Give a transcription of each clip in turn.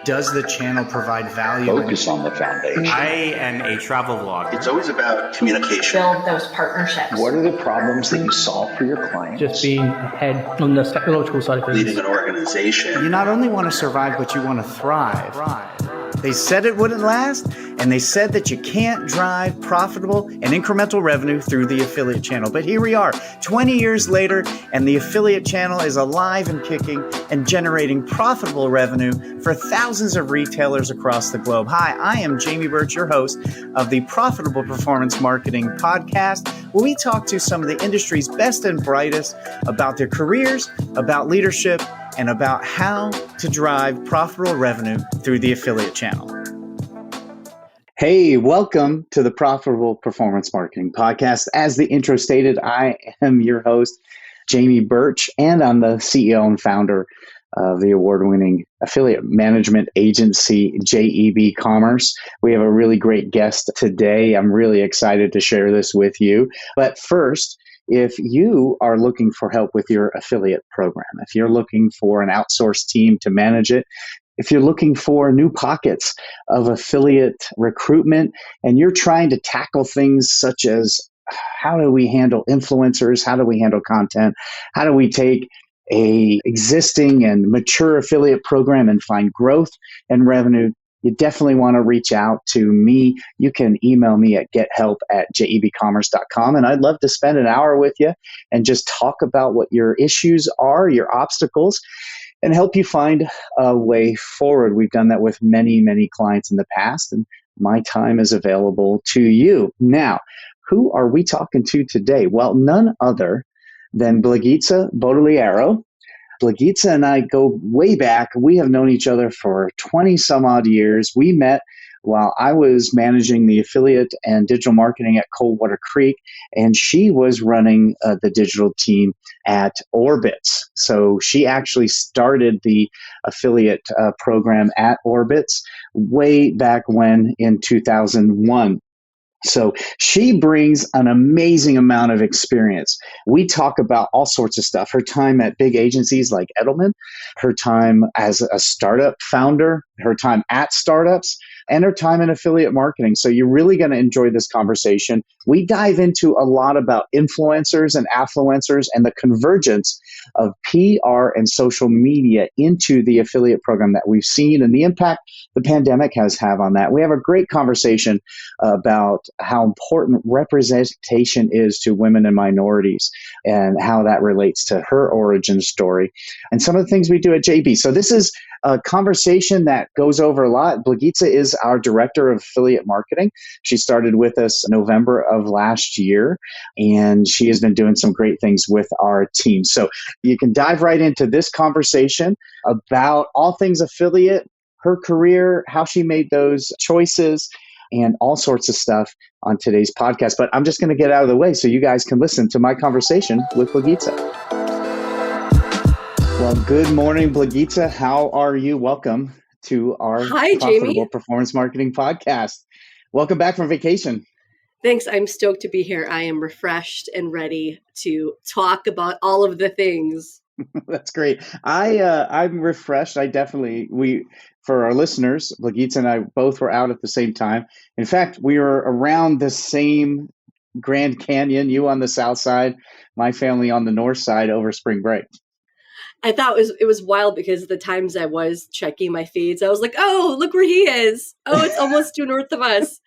Does the channel provide value? Focus on the foundation. I am a travel vlogger. It's always about communication. Build those partnerships. What are the problems that you solve for your clients? Just being ahead on the technological side of things. Leading an organization. You not only want to survive, but you want to thrive. They said it wouldn't last, and they said that you can't drive profitable and incremental revenue through the affiliate channel. But here we are, 20 years later, and the affiliate channel is alive and kicking and generating profitable revenue for thousands of retailers across the globe. Hi, I am Jamie Birch, your host of the Profitable Performance Marketing Podcast, where we talk to some of the industry's best and brightest about their careers, about leadership, and about how to drive profitable revenue through the affiliate channel. Hey, welcome to the Profitable Performance Marketing Podcast. As the intro stated, I am your host, Jamie Birch, and I'm the CEO and founder of the award-winning affiliate management agency, JEBCommerce. We have a really great guest today. I'm really excited to share this with you. But first, if you are looking for help with your affiliate program, if you're looking for an outsourced team to manage it, if you're looking for new pockets of affiliate recruitment, and you're trying to tackle things such as how do we handle influencers, how do we handle content, how do we take a existing and mature affiliate program and find growth and revenue, you definitely want to reach out to me. You can email me at gethelp@jebcommerce.com, and I'd love to spend an hour with you and just talk about what your issues are, your obstacles, and help you find a way forward. We've done that with many, many clients in the past, and my time is available to you. Now, who are we talking to today? Well, none other than Blagica Bottigliero. Blagica and I go way back. We have known each other for 20 some odd years. We met while I was managing the affiliate and digital marketing at Coldwater Creek, and she was running the digital team at Orbitz. So she actually started the affiliate program at Orbitz way back when in 2001. So she brings an amazing amount of experience. We talk about all sorts of stuff. Her time at big agencies like Edelman, her time as a startup founder, her time at startups, and her time in affiliate marketing. So you're really going to enjoy this conversation. We dive into a lot about influencers and affluencers and the convergence of PR and social media into the affiliate program that we've seen and the impact the pandemic has had on that. We have a great conversation about how important representation is to women and minorities and how that relates to her origin story and some of the things we do at JB. So this is a conversation that goes over a lot. Blagica is our director of affiliate marketing. She started with us November of last year, and she has been doing some great things with our team. So you can dive right into this conversation about all things affiliate, her career, how she made those choices, and all sorts of stuff on today's podcast. But I'm just going to get out of the way so you guys can listen to my conversation with Blagica. Well, good morning, Blagica. How are you? Welcome to our Profitable Jamie. Performance Marketing Podcast. Welcome back from vacation. Thanks. I'm stoked to be here. I am refreshed and ready to talk about all of the things. That's great. I'm refreshed. For our listeners, Blagica and I both were out at the same time. In fact, we were around the same Grand Canyon, you on the south side, my family on the north side over spring break. I thought it was wild because the times I was checking my feeds, I was like, oh, look where he is. Oh, it's almost due north of us.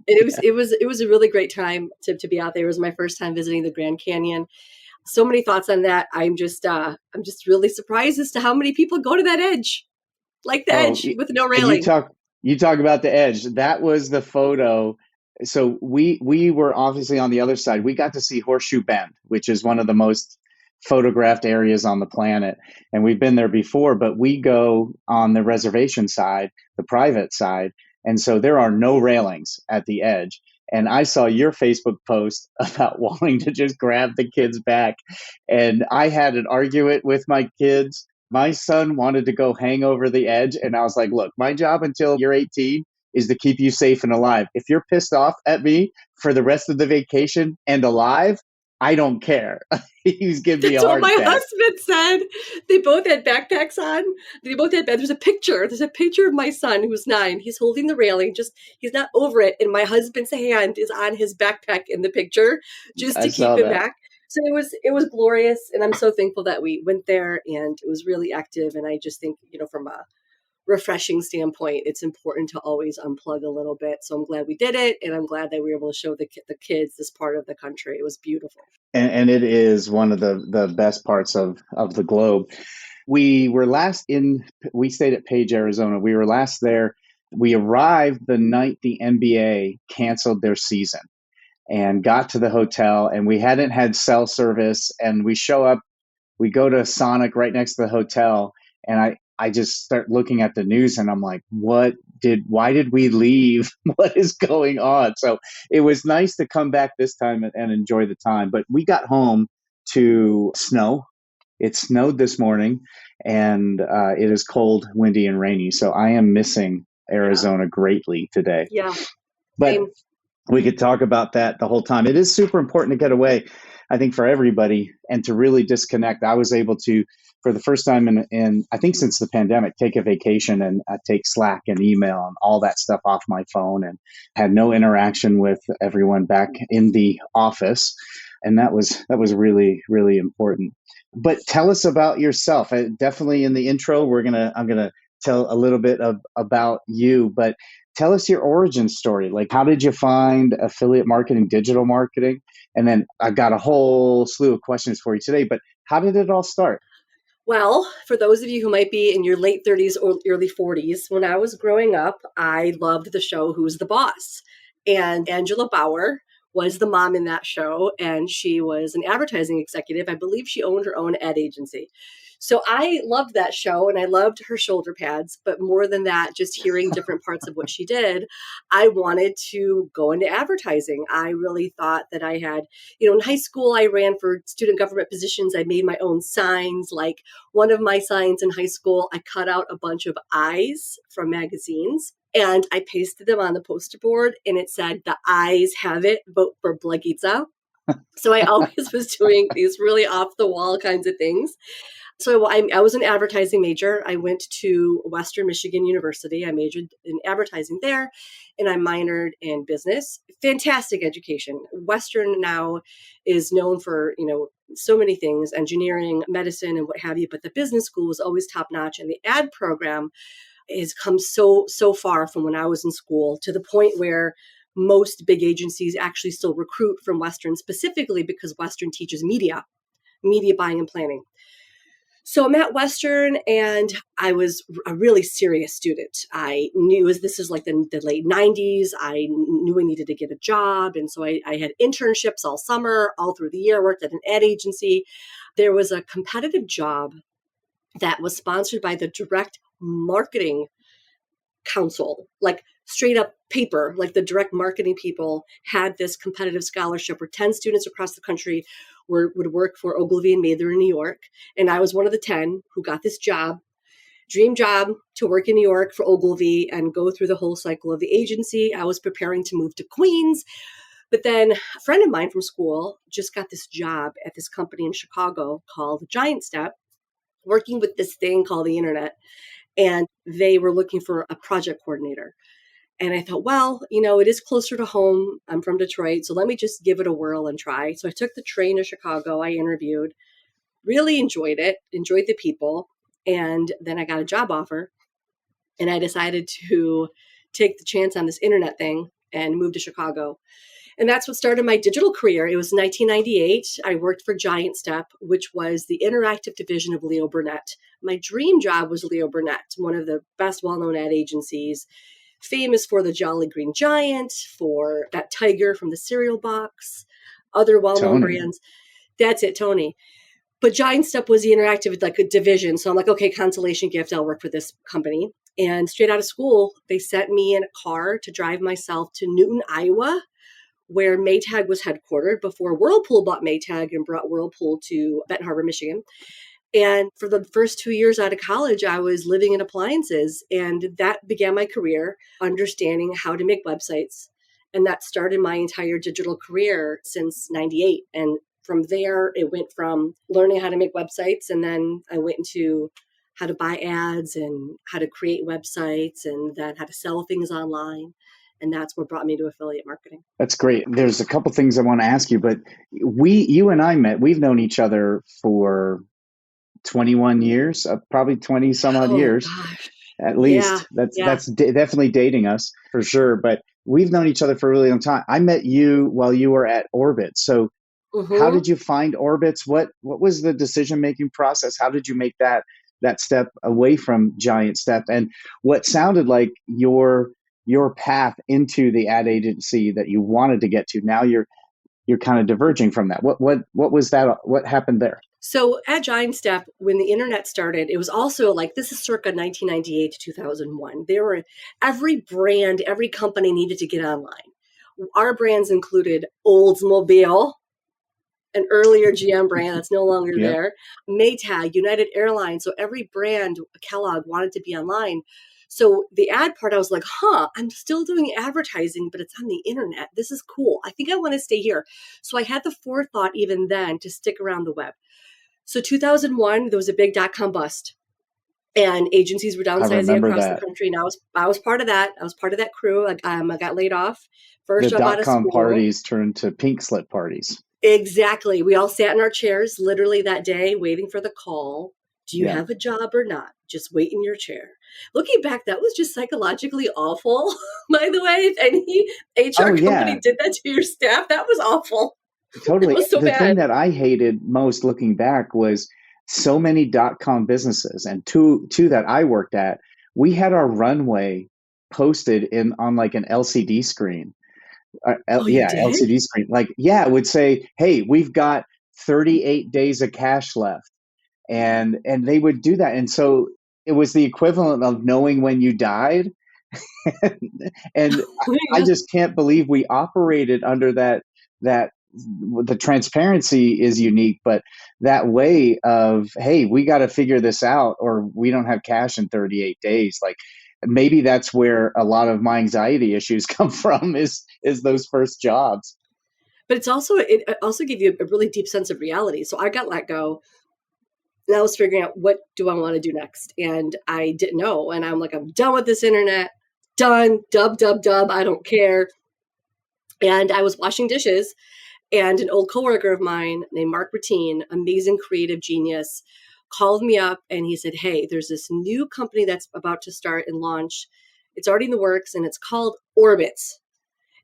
And it was a really great time to be out there. It was my first time visiting the Grand Canyon. So many thoughts on that. I'm just really surprised as to how many people go to that edge, like the edge with no railing. You talk about the edge. That was the photo. So we were obviously on the other side. We got to see Horseshoe Bend, which is one of the most photographed areas on the planet. And we've been there before, but we go on the reservation side, the private side. And so there are no railings at the edge. And I saw your Facebook post about wanting to just grab the kids back. And I had an argument with my kids. My son wanted to go hang over the edge. And I was like, look, my job until you're 18 is to keep you safe and alive. If you're pissed off at me for the rest of the vacation and alive, I don't care. He's giving me a That's what heart my attack. husband said. They both had backpacks on. They both had, there's a picture. There's a picture of my son who's 9. He's holding the railing, he's not over it. And my husband's hand is on his backpack in the picture just I to saw keep him that. back. So it was glorious. And I'm so thankful that we went there and it was really active. And I just think, from a refreshing standpoint, it's important to always unplug a little bit. So I'm glad we did it. And I'm glad that we were able to show the kids this part of the country. It was beautiful. And it is one of the best parts of the globe. We stayed at Page, Arizona. We were last there. We arrived the night the NBA canceled their season and got to the hotel, and we hadn't had cell service, and we show up, we go to Sonic right next to the hotel, and I just start looking at the news and I'm like, why did we leave? What is going on? So it was nice to come back this time and enjoy the time. But we got home to snow. It snowed this morning and it is cold, windy, and rainy. So I am missing Arizona greatly today. Yeah. But Same. we could talk about that the whole time. It is super important to get away, I think, for everybody and to really disconnect. I was able to, for the first time in I think since the pandemic, take a vacation and take Slack and email and all that stuff off my phone and had no interaction with everyone back in the office. And that was really, really important. But tell us about yourself. Definitely in the intro, I'm gonna tell a little bit about you, but tell us your origin story. Like, how did you find affiliate marketing, digital marketing? And then I've got a whole slew of questions for you today, but how did it all start? Well, for those of you who might be in your late 30s or early 40s, when I was growing up, I loved the show Who's the Boss? And Angela Bauer was the mom in that show, and she was an advertising executive. I believe she owned her own ad agency. So I loved that show and I loved her shoulder pads, but more than that, just hearing different parts of what she did, I wanted to go into advertising. I really thought that I had, in high school, I ran for student government positions. I made my own signs. Like one of my signs in high school, I cut out a bunch of eyes from magazines and I pasted them on the poster board and it said, "The eyes have it, vote for Blagica." So I always was doing these really off the wall kinds of things. So I was an advertising major. I went to Western Michigan University. I majored in advertising there, and I minored in business. Fantastic education. Western now is known for, so many things, engineering, medicine, and what have you, but the business school was always top notch, and the ad program has come so far from when I was in school to the point where most big agencies actually still recruit from Western, specifically because Western teaches media buying and planning. So I'm at Western and I was a really serious student. I knew this is like the late 90s. I knew I needed to get a job. And so I had internships all summer, all through the year. I worked at an ad agency. There was a competitive job that was sponsored by the Direct Marketing Council, like straight up paper, like the direct marketing people had this competitive scholarship where 10 students across the country would work for Ogilvy and Mather in New York. And I was one of the 10 who got this job, dream job to work in New York for Ogilvy and go through the whole cycle of the agency. I was preparing to move to Queens. But then a friend of mine from school just got this job at this company in Chicago called Giant Step, working with this thing called the internet. And they were looking for a project coordinator. And I thought, well, it is closer to home. I'm from Detroit, so let me just give it a whirl and try. So I took the train to Chicago. I interviewed, really enjoyed it, enjoyed the people. And then I got a job offer. And I decided to take the chance on this internet thing and move to Chicago. And that's what started my digital career. It was 1998. I worked for Giant Step, which was the interactive division of Leo Burnett. My dream job was Leo Burnett, one of the best well-known ad agencies, famous for the Jolly Green Giant, for that tiger from the cereal box, other well-known brands. That's it, Tony. But Giant Step was the interactive, like a division. So I'm like, okay, consolation gift, I'll work for this company. And straight out of school, they sent me in a car to drive myself to Newton, Iowa, where Maytag was headquartered before Whirlpool bought Maytag and brought Whirlpool to Benton Harbor, Michigan. And for the first 2 years out of college, I was living in appliances, and that began my career, understanding how to make websites. And that started my entire digital career since 98. And from there, it went from learning how to make websites. And then I went into how to buy ads and how to create websites and then how to sell things online. And that's what brought me to affiliate marketing. That's great. There's a couple things I want to ask you, but you and I we've known each other for 21 years, probably 20 some odd years. Gosh. At least. That's definitely dating us for sure. But we've known each other for a really long time. I met you while you were at Orbit. So how did you find Orbitz? What was the decision-making process? How did you make that step away from Giant Step? And what sounded like your path into the ad agency that you wanted to get to, now you're kind of diverging from that. What was that? What happened there? So at Giant Step, when the internet started, it was also like, this is circa 1998 to 2001. Every brand, every company needed to get online. Our brands included Oldsmobile, an earlier GM brand that's no longer there, Maytag, United Airlines. So every brand, Kellogg, wanted to be online. So the ad part, I was like, I'm still doing advertising, but it's on the internet. This is cool. I think I want to stay here. So I had the forethought even then to stick around the web. So 2001, there was a big .com bust, and agencies were downsizing across the country. And I was part of that. I was part of that crew. I got laid off. First job out of school. .com parties turned to pink slip parties. Exactly. We all sat in our chairs literally that day waiting for the call. Do you have a job or not? Just wait in your chair. Looking back, that was just psychologically awful. By the way, if any HR company did that to your staff, that was awful. Totally. It was so the bad. thing that I hated most looking back was so many .com businesses, and two that I worked at, we had our runway posted on like an LCD screen. LCD screen. It would say, hey, we've got 38 days of cash left. And they would do that. And so it was the equivalent of knowing when you died. And I just can't believe we operated under that the transparency is unique, but that way of, hey, we got to figure this out or we don't have cash in 38 days. Like maybe that's where a lot of my anxiety issues come from is those first jobs. But it also gave you a really deep sense of reality. So I got let go. And I was figuring out, what do I want to do next? And I didn't know. And I'm like, I'm done with this internet. Done. Dub. I don't care. And I was washing dishes. And an old coworker of mine named Mark Routine, amazing creative genius, called me up and he said, hey, there's this new company that's about to start and launch. It's already in the works and it's called Orbitz.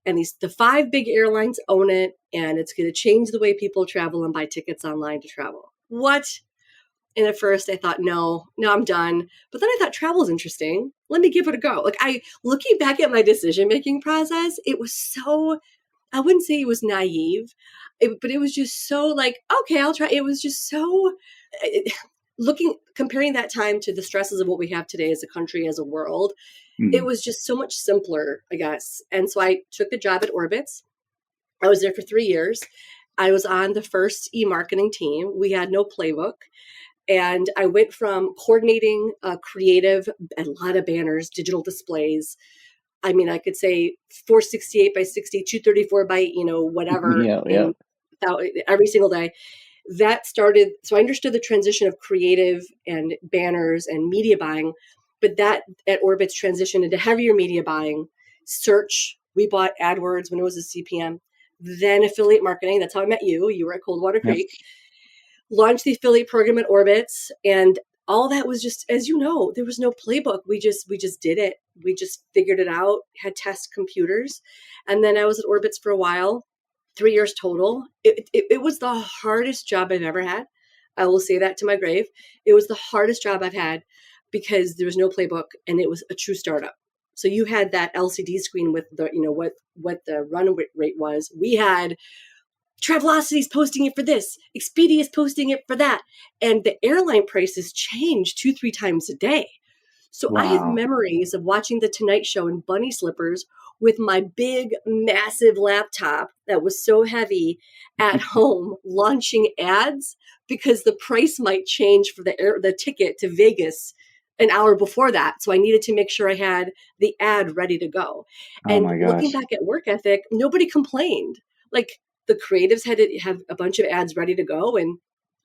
And the 5 big airlines own it. And it's going to change the way people travel and buy tickets online to travel. What? And at first I thought, no, I'm done. But then I thought travel is interesting. Let me give it a go. Looking back at my decision-making process, it was so, I wouldn't say it was naive, but it was just so okay, I'll try. It was just so, comparing that time to the stresses of what we have today as a country, as a world, it was just so much simpler, I guess. And so I took the job at Orbitz. I was there for 3 years. I was on the first e-marketing team. We had no playbook. And I went from coordinating creative, a lot of banners, digital displays. I mean, I could say 468 by 60, 234 by, whatever. Every single day. That started, so I understood the transition of creative and banners and media buying, but that at Orbitz transitioned into heavier media buying, search. We bought AdWords when it was a CPM, then affiliate marketing. That's how I met you. You were at Coldwater Creek. Launched the affiliate program at Orbitz, and all that was just, as you know, there was no playbook. We just did it. We just figured it out, had test computers. And then I was at Orbitz for a while, 3 years total. It was the hardest job I've ever had. I will say that to my grave. It was the hardest job I've had because there was no playbook and it was a true startup. So you had that LCD screen with the, what the run rate was. We had Travelocity's posting it for this, Expedia's posting it for that. And the airline prices change 2-3 times a day. So I have memories of watching The Tonight Show in bunny slippers with my big, massive laptop that was so heavy at home launching ads because the price might change for the ticket to Vegas an hour before that. So I needed to make sure I had the ad ready to go. And looking back at work ethic, nobody complained. the creatives had to have a bunch of ads ready to go. And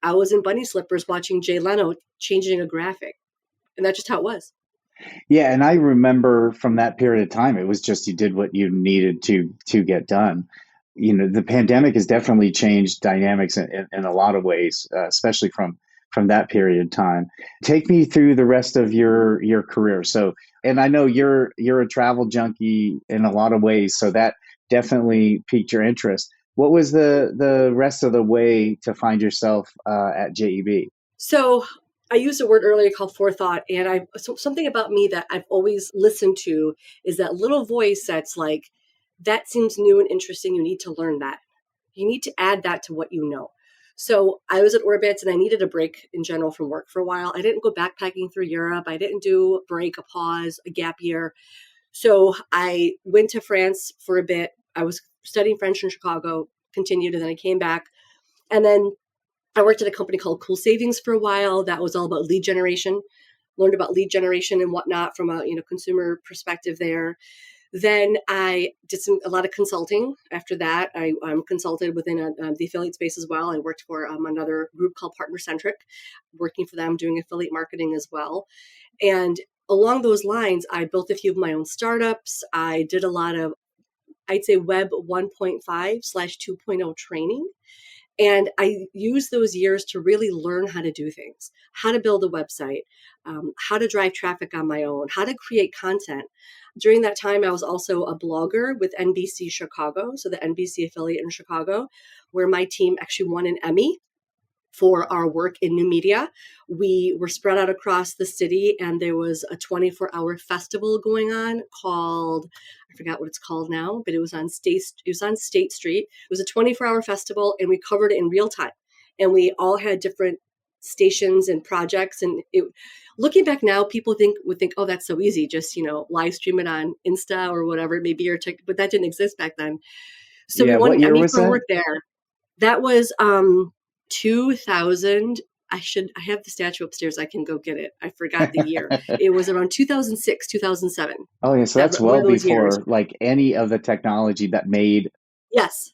I was in bunny slippers watching Jay Leno changing a graphic. And that's just how it was. Yeah, and I remember from that period of time, it was just you did what you needed to get done. You know, the pandemic has definitely changed dynamics in a lot of ways, especially from that period of time. Take me through the rest of your career. So, and I know you're a travel junkie in a lot of ways, so that definitely piqued your interest. What was the rest of the way to find yourself at JEB? So I used a word earlier called forethought, and something about me that I've always listened to is that little voice that's like, that seems new and interesting. You need to learn that. You need to add that to what you know. So I was at Orbitz and I needed a break in general from work for a while. I didn't go backpacking through Europe. I didn't do a break, a pause, a gap year. So I went to France for a bit. I was studying French in Chicago, continued, and then I came back. And then I worked at a company called Cool Savings for a while. That was all about lead generation. Learned about lead generation and whatnot from a consumer perspective there. Then I did a lot of consulting. After that, I consulted within the affiliate space as well. I worked for another group called Partner Centric, working for them, doing affiliate marketing as well. And along those lines, I built a few of my own startups. I did a lot of, I'd say, Web 1.5/2.0 training. And I used those years to really learn how to do things, how to build a website, how to drive traffic on my own, how to create content. During that time, I was also a blogger with NBC Chicago, so the NBC affiliate in Chicago, where my team actually won an Emmy for our work in new media. We were spread out across the city, and there was a 24-hour festival going on called, I forgot what it's called now, but it was on State Street. It was a 24-hour festival, and we covered it in real time. And we all had different stations and projects. And looking back now, people would think, oh, that's so easy. Just, live stream it on Insta or whatever it may be, but that didn't exist back then. So we won an Emmy for work there. That was 2000. I have the statue upstairs. I can go get it. I forgot the year. It was around 2006, 2007. Oh yeah, so that's well before like any of the technology that made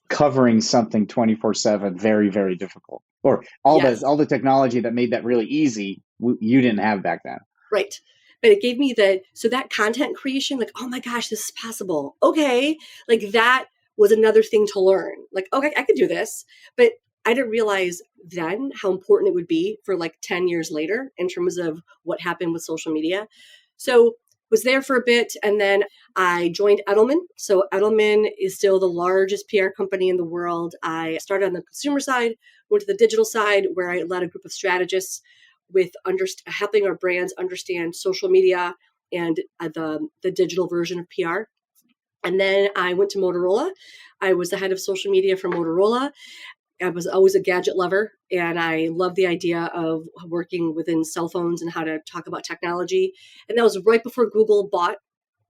covering something 24/7 very, very difficult. Or all the technology that made that really easy, you didn't have back then. Right. But it gave me that content creation, like, oh my gosh, this is possible. Okay. Like that was another thing to learn. Like, okay, I could do this. But I didn't realize then how important it would be for like 10 years later in terms of what happened with social media. So was there for a bit, and then I joined Edelman. So Edelman is still the largest PR company in the world. I started on the consumer side, went to the digital side, where I led a group of strategists with helping our brands understand social media and the digital version of PR. And then I went to Motorola. I was the head of social media for Motorola. I was always a gadget lover, and I love the idea of working within cell phones and how to talk about technology. And that was right before Google bought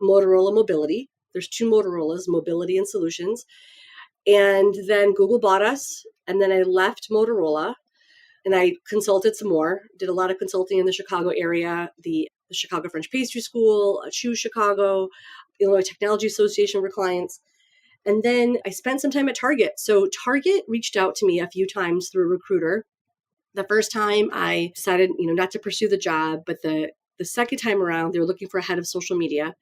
Motorola Mobility. There's two Motorola's, Mobility and Solutions. And then Google bought us, and then I left Motorola, and I consulted some more, did a lot of consulting in the Chicago area, the Chicago French Pastry School, Choose Chicago, Illinois Technology Association for clients. And then I spent some time at Target. So Target reached out to me a few times through a recruiter. The first time I decided, not to pursue the job, but the second time around, they were looking for a head of social media.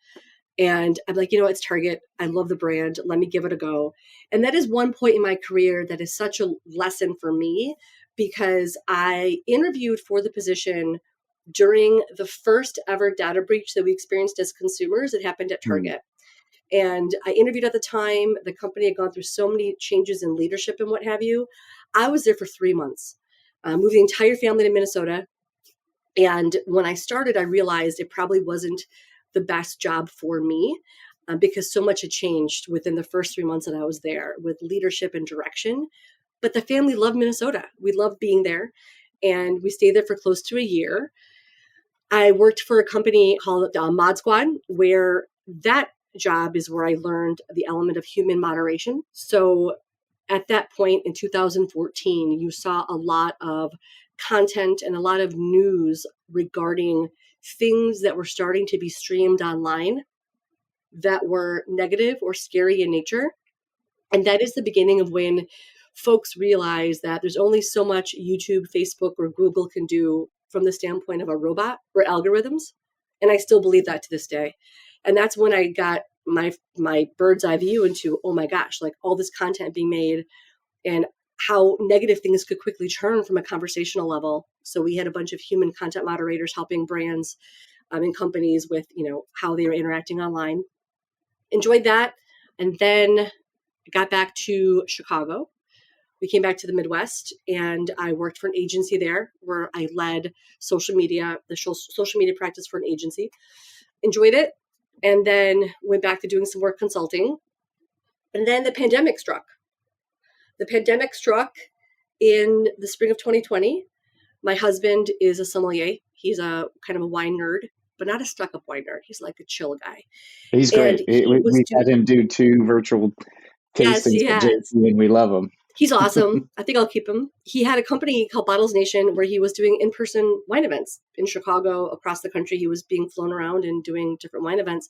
And I'm like, it's Target. I love the brand. Let me give it a go. And that is one point in my career that is such a lesson for me, because I interviewed for the position during the first ever data breach that we experienced as consumers. It happened at Target. And I interviewed at the time. The company had gone through so many changes in leadership and what have you. I was there for 3 months, moved the entire family to Minnesota. And when I started, I realized it probably wasn't the best job for me because so much had changed within the first 3 months that I was there with leadership and direction. But the family loved Minnesota. We loved being there. And we stayed there for close to a year. I worked for a company called Mod Squad, where that job is where I learned the element of human moderation. So at that point in 2014, you saw a lot of content and a lot of news regarding things that were starting to be streamed online that were negative or scary in nature. And that is the beginning of when folks realize that there's only so much YouTube, Facebook, or Google can do from the standpoint of a robot or algorithms. And I still believe that to this day. And that's when I got my bird's eye view into, oh my gosh, like all this content being made and how negative things could quickly turn from a conversational level. So we had a bunch of human content moderators helping brands and companies with, how they were interacting online. Enjoyed that. And then got back to Chicago. We came back to the Midwest and I worked for an agency there where I led social media, the social media practice for an agency. Enjoyed it. And then went back to doing some work consulting. And then the pandemic struck. The pandemic struck in the spring of 2020. My husband is a sommelier. He's a kind of a wine nerd, but not a stuck-up wine nerd. He's like a chill guy. He's great. We had him do 2 virtual tastings at JC, and we love him. He's awesome. I think I'll keep him. He had a company called Bottles Nation where he was doing in-person wine events in Chicago, across the country. He was being flown around and doing different wine events.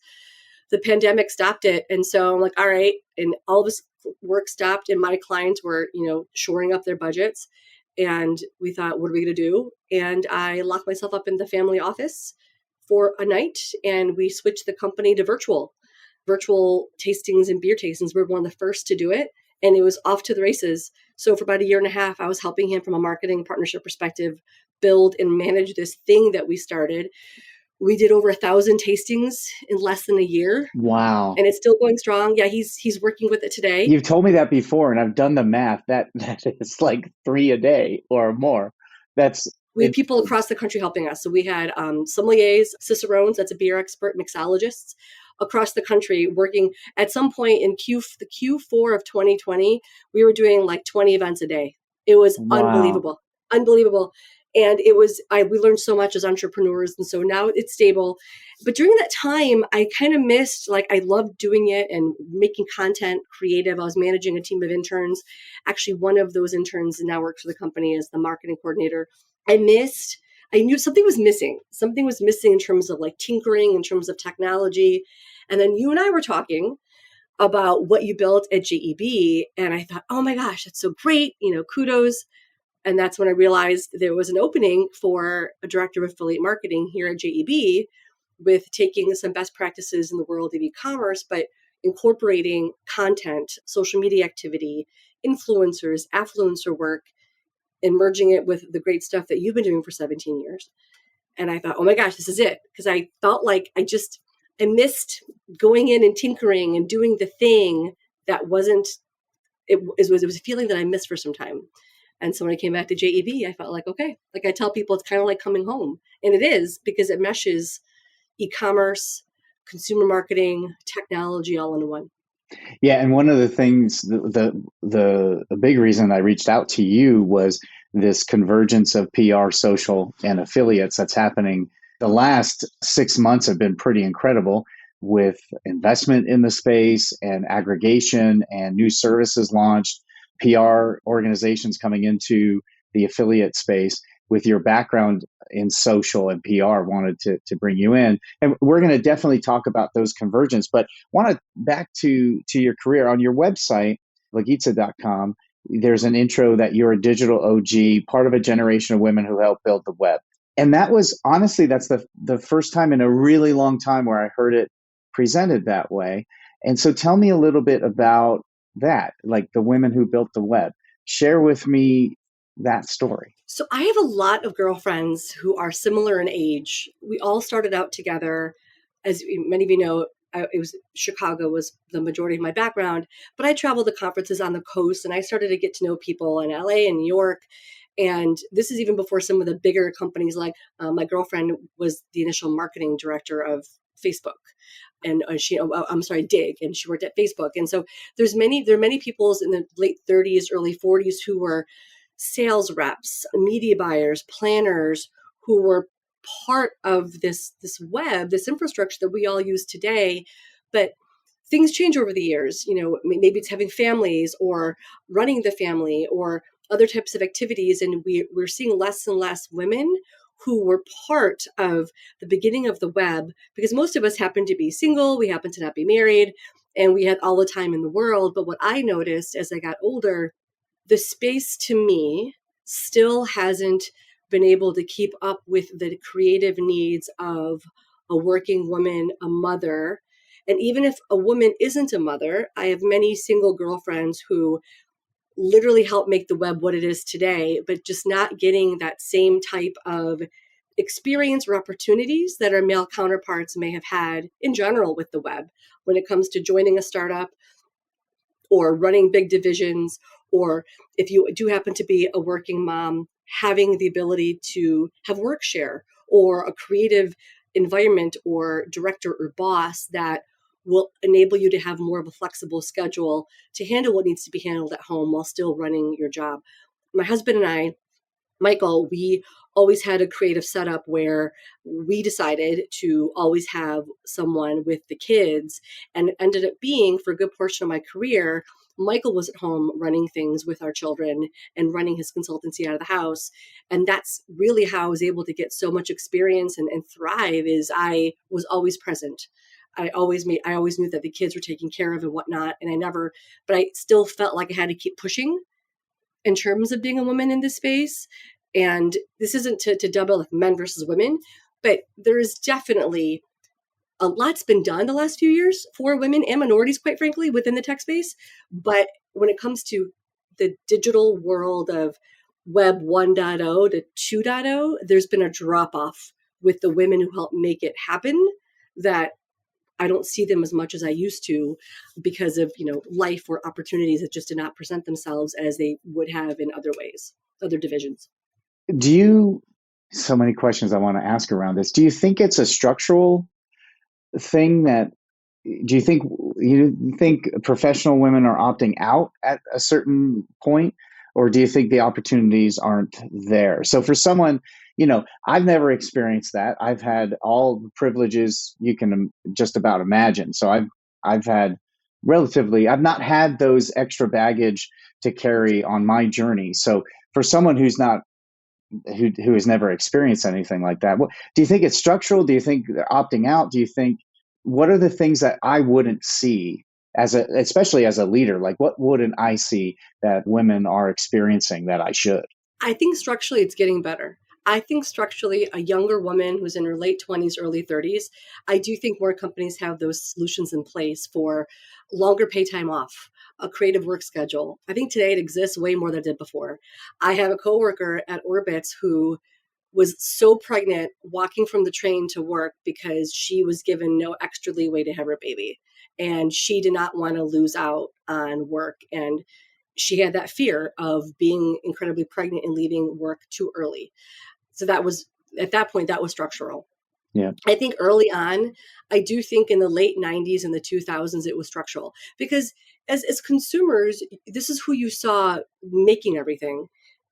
The pandemic stopped it. And so I'm like, all right. And all this work stopped and my clients were, shoring up their budgets. And we thought, what are we going to do? And I locked myself up in the family office for a night and we switched the company to virtual tastings and beer tastings. We were one of the first to do it. And it was off to the races. So for about a year and a half, I was helping him from a marketing partnership perspective, build and manage this thing that we started. We did over 1,000 tastings in less than a year. Wow. And it's still going strong. Yeah, he's working with it today. You've told me that before, and I've done the math. That is like 3 a day or more. We had people across the country helping us. So we had sommeliers, cicerones, that's a beer expert, mixologists, across the country working. At some point in the Q4 of 2020, we were doing like 20 events a day. It was unbelievable. And we learned so much as entrepreneurs. And so now it's stable. But during that time, I kind of missed, I loved doing it and making content creative. I was managing a team of interns. Actually, one of those interns now works for the company as the marketing coordinator. I knew something was missing. Something was missing in terms of tinkering, in terms of technology. And then you and I were talking about what you built at JEB. And I thought, oh my gosh, that's so great. Kudos. And that's when I realized there was an opening for a director of affiliate marketing here at JEB with taking some best practices in the world of e-commerce, but incorporating content, social media activity, influencers, affluencer work, and merging it with the great stuff that you've been doing for 17 years. And I thought, oh my gosh, this is it. Because I felt like I missed going in and tinkering and doing the thing that it was a feeling that I missed for some time. And so when I came back to JEB, I felt like, okay, I tell people, it's kind of like coming home. And it is, because it meshes e-commerce, consumer marketing, technology all in one. Yeah, and one of the things, the big reason I reached out to you was this convergence of PR, social, and affiliates that's happening. The last 6 months have been pretty incredible with investment in the space and aggregation and new services launched, PR organizations coming into the affiliate space. With your background in social and PR, wanted to bring you in. And we're going to definitely talk about those convergence, but back to your career. On your website, Blagica.com, there's an intro that you're a digital OG, part of a generation of women who helped build the web. And that was, honestly, that's the first time in a really long time where I heard it presented that way. And so tell me a little bit about that, the women who built the web. Share with me that story. So I have a lot of girlfriends who are similar in age. We all started out together. As many of you know, Chicago was the majority of my background, but I traveled to conferences on the coast and I started to get to know people in LA and New York. And this is even before some of the bigger companies, my girlfriend was the initial marketing director of Facebook. And Dig, and she worked at Facebook. And so there are many people in the late 30s, early 40s who were sales reps, media buyers, planners, who were part of this web, this infrastructure that we all use today. But things change over the years. Maybe it's having families or running the family or other types of activities. And we're seeing less and less women who were part of the beginning of the web, because most of us happen to be single, we happen to not be married, and we had all the time in the world. But what I noticed as I got older, the space to me still hasn't been able to keep up with the creative needs of a working woman, a mother. And even if a woman isn't a mother, I have many single girlfriends who literally help make the web what it is today, but just not getting that same type of experience or opportunities that our male counterparts may have had in general with the web when it comes to joining a startup or running big divisions, or if you do happen to be a working mom, having the ability to have work share or a creative environment or director or boss that will enable you to have more of a flexible schedule to handle what needs to be handled at home while still running your job. My husband and I, Michael, we always had a creative setup where we decided to always have someone with the kids, and it ended up being, for a good portion of my career, Michael was at home running things with our children and running his consultancy out of the house. And that's really how I was able to get so much experience and thrive, is I was always present. I always knew that the kids were taken care of and whatnot. And but I still felt like I had to keep pushing in terms of being a woman in this space. And this isn't to double like men versus women, but there is definitely a lot's been done the last few years for women and minorities, quite frankly, within the tech space. But when it comes to the digital world of Web 1.0 to 2.0, there's been a drop off with the women who helped make it happen, that I don't see them as much as I used to because of, life or opportunities that just did not present themselves as they would have in other ways, other divisions. So many questions I want to ask around this. Do you think it's a structural thing do you think professional women are opting out at a certain point, or do you think the opportunities aren't there? So for someone, I've never experienced that. I've had all the privileges you can just about imagine. So I've not had those extra baggage to carry on my journey. So for someone who has never experienced anything like that, do you think it's structural? Do you think they're opting out? What are the things that I wouldn't see especially as a leader? Like, what wouldn't I see that women are experiencing that I should? I think structurally it's getting better. I think structurally a younger woman who's in her late 20s, early 30s, I do think more companies have those solutions in place for longer pay time off, a creative work schedule. I think today it exists way more than it did before. I have a coworker at Orbitz who was so pregnant walking from the train to work because she was given no extra leeway to have her baby. And she did not want to lose out on work. And she had that fear of being incredibly pregnant and leaving work too early. So at that point, that was structural. Yeah. I think early on, I do think in the late 90s and the 2000s, it was structural. Because as consumers, this is who you saw making everything.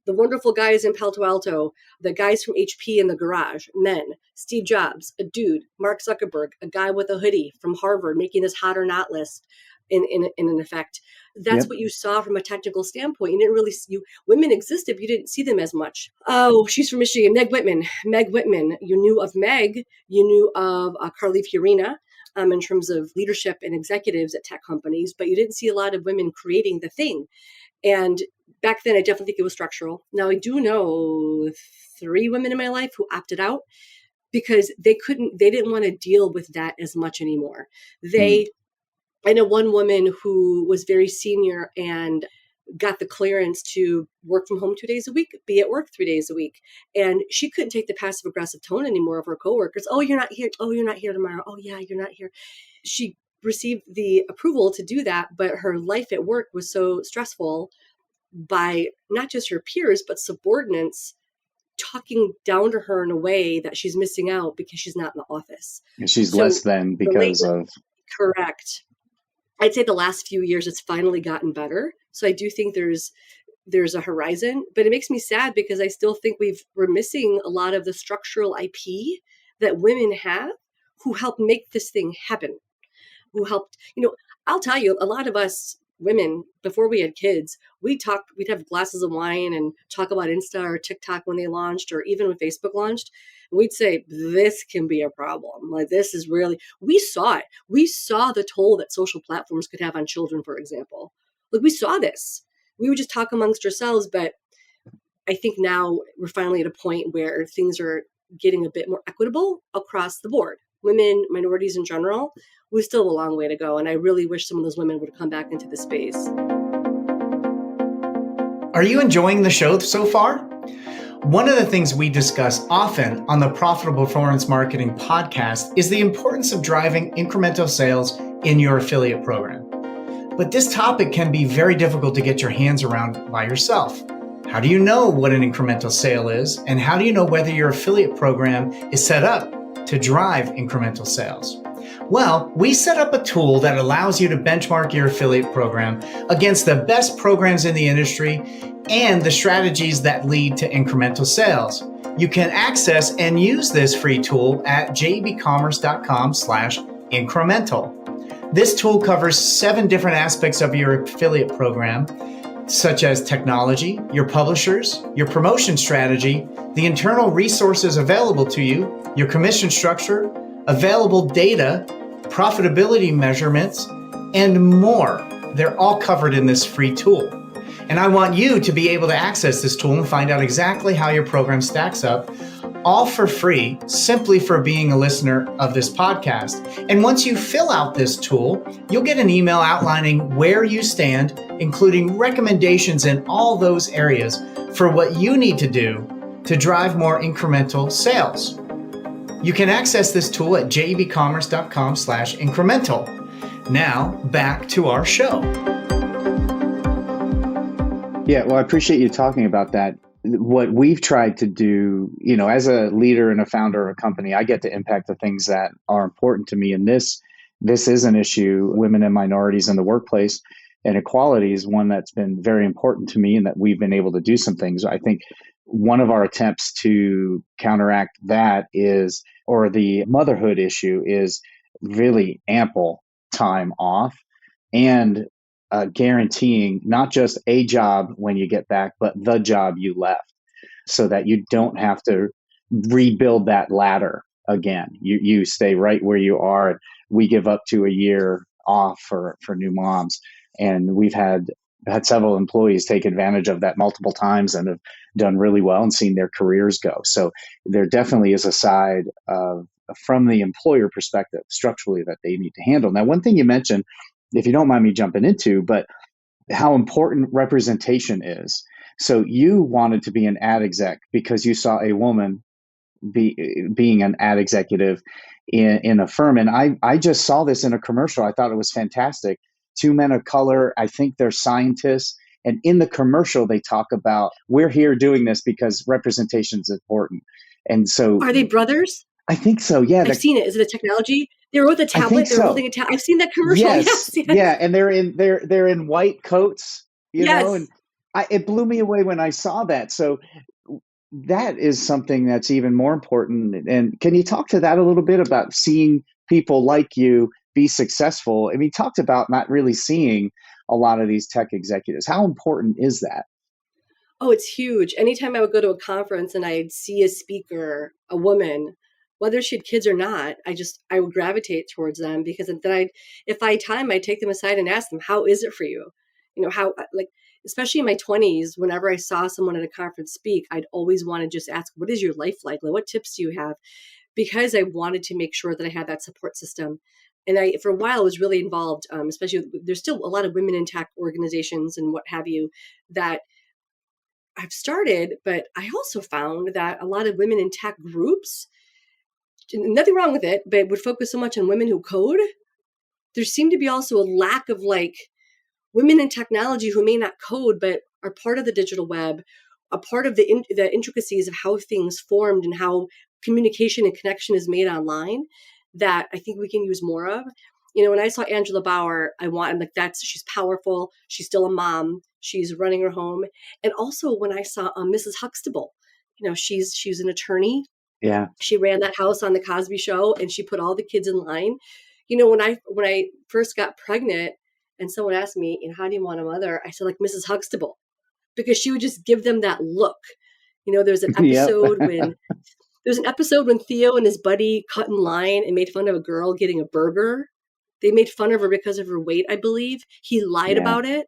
The wonderful guys in Palo Alto, the guys from HP in the garage, men, Steve Jobs, a dude, Mark Zuckerberg, a guy with a hoodie from Harvard making this hot or not list in an effect. That's what you saw from a technical standpoint. You didn't really women existed, but you didn't see them as much. Oh, she's from Michigan, Meg Whitman. You knew of Meg, you knew of Carly Fiorina in terms of leadership and executives at tech companies, but you didn't see a lot of women creating the thing. And back then, I definitely think it was structural. Now, I do know 3 women in my life who opted out because they didn't want to deal with that as much anymore. I know one woman who was very senior and got the clearance to work from home 2 days a week, be at work 3 days a week. And she couldn't take the passive aggressive tone anymore of her coworkers. Oh, you're not here. Oh, you're not here tomorrow. Oh, yeah, you're not here. She received the approval to do that, but her life at work was so stressful by not just her peers, but subordinates talking down to her in a way that she's missing out because she's not in the office. She's less than because of... Correct. I'd say the last few years it's finally gotten better. So I do think there's a horizon, but it makes me sad because I still think we're missing a lot of the structural IP that women have who helped make this thing happen, who helped, I'll tell you, a lot of us women, before we had kids, we'd have glasses of wine and talk about Insta or TikTok when they launched, or even when Facebook launched. And we'd say, this can be a problem. Like, this is really, we saw it. We saw the toll that social platforms could have on children, for example. Like, we saw this. We would just talk amongst ourselves, but I think now we're finally at a point where things are getting a bit more equitable across the board. Women, minorities in general, we still have a long way to go. And I really wish some of those women would come back into the space. Are you enjoying the show so far? One of the things we discuss often on the Profitable Performance Marketing podcast is the importance of driving incremental sales in your affiliate program. But this topic can be very difficult to get your hands around by yourself. How do you know what an incremental sale is? And how do you know whether your affiliate program is set up to drive incremental sales? Well, we set up a tool that allows you to benchmark your affiliate program against the best programs in the industry and the strategies that lead to incremental sales. You can access and use this free tool at JEBCommerce.com/incremental. This tool covers 7 different aspects of your affiliate program, such as technology, your publishers, your promotion strategy, the internal resources available to you, your commission structure, available data, profitability measurements, and more. They're all covered in this free tool. And I want you to be able to access this tool and find out exactly how your program stacks up, all for free, simply for being a listener of this podcast. And once you fill out this tool, you'll get an email outlining where you stand, including recommendations in all those areas for what you need to do to drive more incremental sales. You can access this tool at JEBCommerce.com/incremental. Now, back to our show. Yeah, well, I appreciate you talking about that. What we've tried to do, as a leader and a founder of a company, I get to impact the things that are important to me. And this is an issue, women and minorities in the workplace, and equality is one that's been very important to me and that we've been able to do some things. I think one of our attempts to counteract that or the motherhood issue is really ample time off and guaranteeing not just a job when you get back, but the job you left, so that you don't have to rebuild that ladder again. You stay right where you are. We give up to a year off for new moms. And we've had several employees take advantage of that multiple times and have done really well and seen their careers go. So there definitely is a side of, from the employer perspective, structurally, that they need to handle. Now, one thing you mentioned, if you don't mind me jumping into, but how important representation is. So you wanted to be an ad exec because you saw a woman being an ad executive in a firm. And I just saw this in a commercial. I thought it was fantastic. 2 men of color, I think they're scientists. And in the commercial, they talk about, we're here doing this because representation is important. And so, Are they brothers? I think so. Yeah. I've seen it. Is it a technology? They were with a tablet. They're holding a tablet. I've seen that commercial. Yes. Yeah. And they're in white coats, Yes. and it blew me away when I saw that. So that is something that's even more important. And can you talk to that a little bit about seeing people like you be successful? I mean, talked about not really seeing a lot of these tech executives. How important is that? Oh, it's huge. Anytime I would go to a conference and I'd see a speaker, a woman, whether she had kids or not, I would gravitate towards them, because then if I had time, I'd take them aside and ask them, how is it for you? How, especially in my 20s, whenever I saw someone at a conference speak, I'd always want to just ask, what is your life like? What tips do you have? Because I wanted to make sure that I had that support system. And for a while, was really involved, especially, there's still a lot of women in tech organizations and what have you that I've started, but I also found that a lot of women in tech groups, nothing wrong with it, but would focus so much on women who code. There seemed to be also a lack of women in technology who may not code, but are part of the digital web, a part of the intricacies of how things formed and how communication and connection is made online, that I think we can use more of. When I saw Angela Bauer, she's powerful. She's still a mom. She's running her home. And also when I saw Mrs. Huxtable, she's an attorney. Yeah. She ran that house on the Cosby Show, and she put all the kids in line. When I first got pregnant and someone asked me, how do you want a mother? I said, like Mrs. Huxtable, because she would just give them that look. There's an Yep. episode when Theo and his buddy cut in line and made fun of a girl getting a burger. They made fun of her because of her weight, I believe. He lied about it.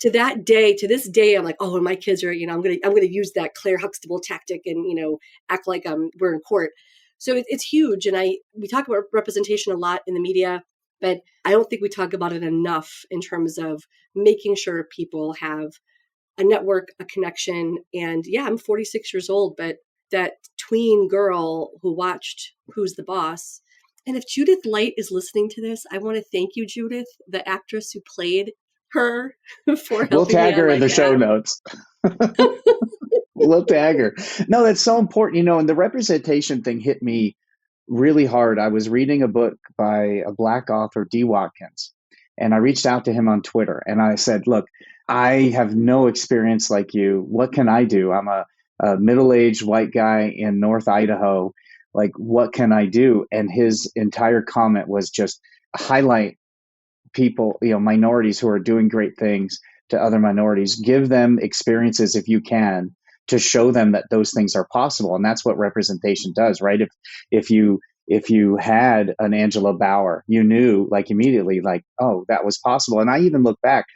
To this day, I'm like, oh, when my kids are, I'm gonna use that Claire Huxtable tactic and act like we're in court. So it's huge, and we talk about representation a lot in the media, but I don't think we talk about it enough in terms of making sure people have a network, a connection. And yeah, I'm 46 years old, but that tween girl who watched Who's the Boss. And if Judith Light is listening to this, I want to thank you, Judith, the actress who played her, for helping We'll tag me her on in my the show path. notes. We'll tag her. No, that's so important. And the representation thing hit me really hard. I was reading a book by a Black author, D. Watkins, and I reached out to him on Twitter and I said, look, I have no experience like you. What can I do? I'm a middle-aged white guy in North Idaho. Like, what can I do? And his entire comment was just highlight people, minorities who are doing great things to other minorities. Give them experiences if you can, to show them that those things are possible. And that's what representation does, right? If you had an Angela Bauer, you knew like immediately, like, oh, that was possible. And I even look back,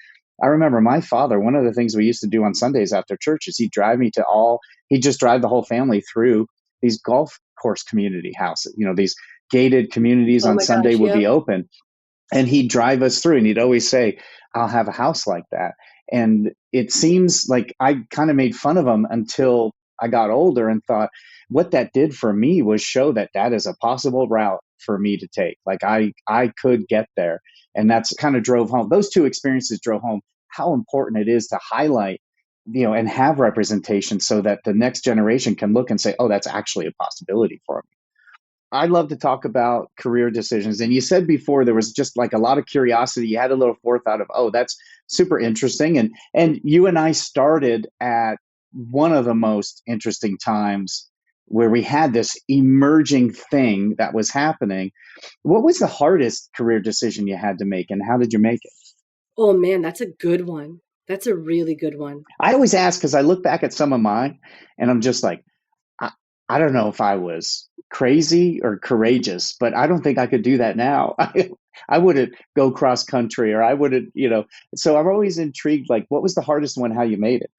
I remember my father, one of the things we used to do on Sundays after church is he'd just drive the whole family through these golf course community houses. These gated communities on Sunday would be open. And he'd drive us through and he'd always say, I'll have a house like that. And it seems like I kind of made fun of him until I got older and thought what that did for me was show that is a possible route for me to take. Like I could get there. And that's kind of drove home. Those two experiences drove home how important it is to highlight, and have representation so that the next generation can look and say, oh, that's actually a possibility for me. I love to talk about career decisions. And you said before there was just like a lot of curiosity. You had a little forethought of, oh, that's super interesting. And you and I started at one of the most interesting times where we had this emerging thing that was happening. What was the hardest career decision you had to make, and how did you make it? Oh man, that's a good one. That's a really good one. I always ask because I look back at some of mine and I'm just like, I don't know if I was crazy or courageous, but I don't think I could do that now. I wouldn't go cross country, or I wouldn't, so I'm always intrigued, like, what was the hardest one, how you made it?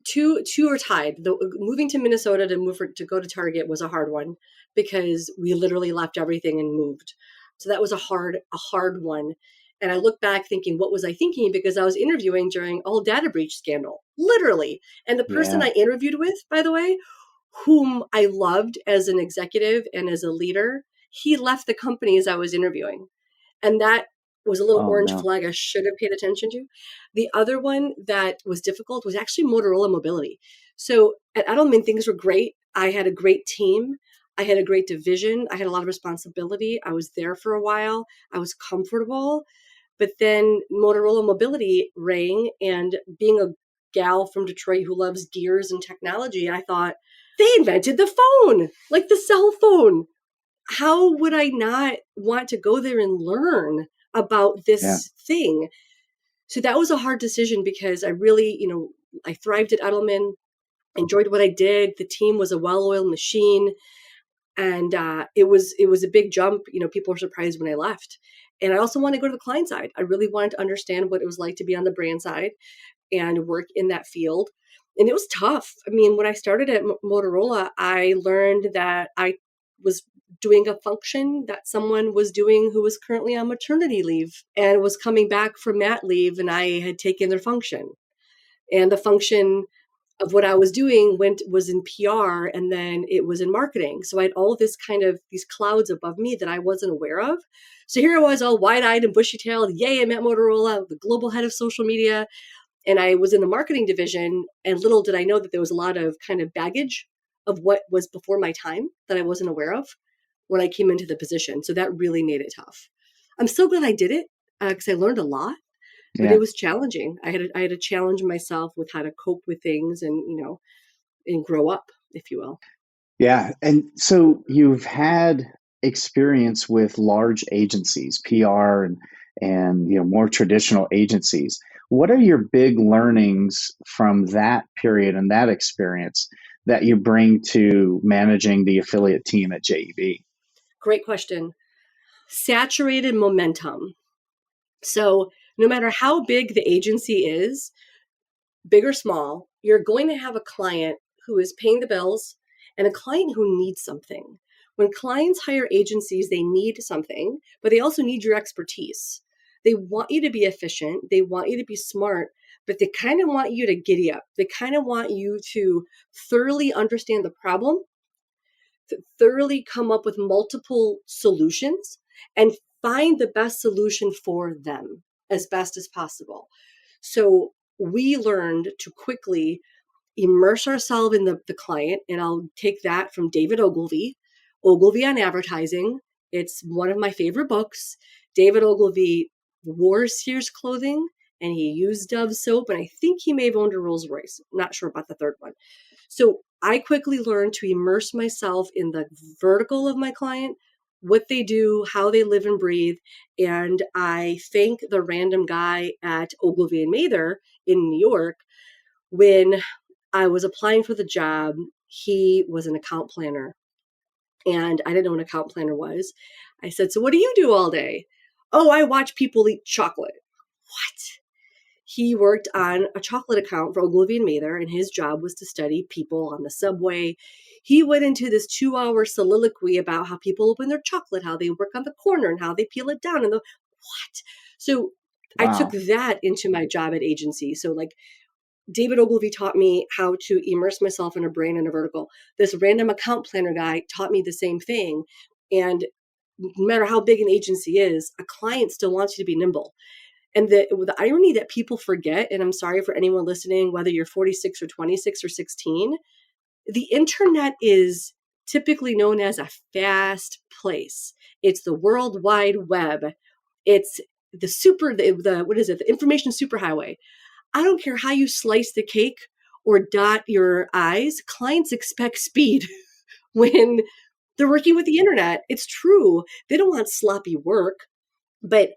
Two are tied. Moving to Minnesota to go to Target was a hard one because we literally left everything and moved. So that was a hard one. And I look back thinking, what was I thinking? Because I was interviewing during a whole data breach scandal, literally. And the person I interviewed with, by the way, whom I loved as an executive and as a leader, he left the company as I was interviewing. And that was a little orange flag I should have paid attention to. The other one that was difficult was actually Motorola Mobility. So at Edelman, things were great. I had a great team. I had a great division. I had a lot of responsibility. I was there for a while. I was comfortable. But then Motorola Mobility rang, and being a gal from Detroit who loves gears and technology, I thought, they invented the phone, like the cell phone. How would I not want to go there and learn about this thing? So that was a hard decision because I really, I thrived at Edelman, enjoyed what I did. The team was a well-oiled machine. And it was a big jump. People were surprised when I left. And I also wanted to go to the client side. I really wanted to understand what it was like to be on the brand side and work in that field. And it was tough. I mean, when I started at Motorola, I learned that I was doing a function that someone was doing who was currently on maternity leave and was coming back from mat leave, and I had taken their function. And the function of what I was doing was in PR, and then it was in marketing. So I had all this these clouds above me that I wasn't aware of. So here I was, all wide-eyed and bushy-tailed. Yay, I'm at Motorola, the global head of social media. And I was in the marketing division, and little did I know that there was a lot of baggage of what was before my time that I wasn't aware of when I came into the position. So that really made it tough. I'm so glad I did it because I learned a lot, but it was challenging. I had to challenge myself with how to cope with things and, and grow up, if you will. Yeah. And so you've had experience with large agencies, PR and more traditional agencies. What are your big learnings from that period and that experience that you bring to managing the affiliate team at JEB? Great question. Saturated momentum. So no matter how big the agency is, big or small, you're going to have a client who is paying the bills and a client who needs something. When clients hire agencies, they need something, but they also need your expertise. They want you to be efficient. They want you to be smart, but they kind of want you to giddy up. They kind of want you to thoroughly understand the problem, to thoroughly come up with multiple solutions, and find the best solution for them as best as possible. So we learned to quickly immerse ourselves in the client. And I'll take that from David Ogilvy on Advertising. It's one of my favorite books. David Ogilvy wore Sears clothing and he used Dove soap. And I think he may have owned a Rolls Royce. Not sure about the third one. So I quickly learned to immerse myself in the vertical of my client, what they do, how they live and breathe. And I thank the random guy at Ogilvy and Mather in New York. When I was applying for the job, he was an account planner. And I didn't know what an account planner was. I said, "So what do you do all day?" "Oh, I watch people eat chocolate." What? He worked on a chocolate account for Ogilvy and Mather, and his job was to study people on the subway. He went into this 2-hour soliloquy about how people open their chocolate, how they work on the corner, and how they peel it down. And what? So I took that into my job at agency. So like David Ogilvy taught me how to immerse myself in a brain and a vertical. This random account planner guy taught me the same thing. And no matter how big an agency is, a client still wants you to be nimble. And the irony that people forget, and I'm sorry for anyone listening, whether you're 46 or 26 or 16, the internet is typically known as a fast place. It's the World Wide Web. It's the information superhighway. I don't care how you slice the cake or dot your I's, clients expect speed when they're working with the internet. It's true. They don't want sloppy work. But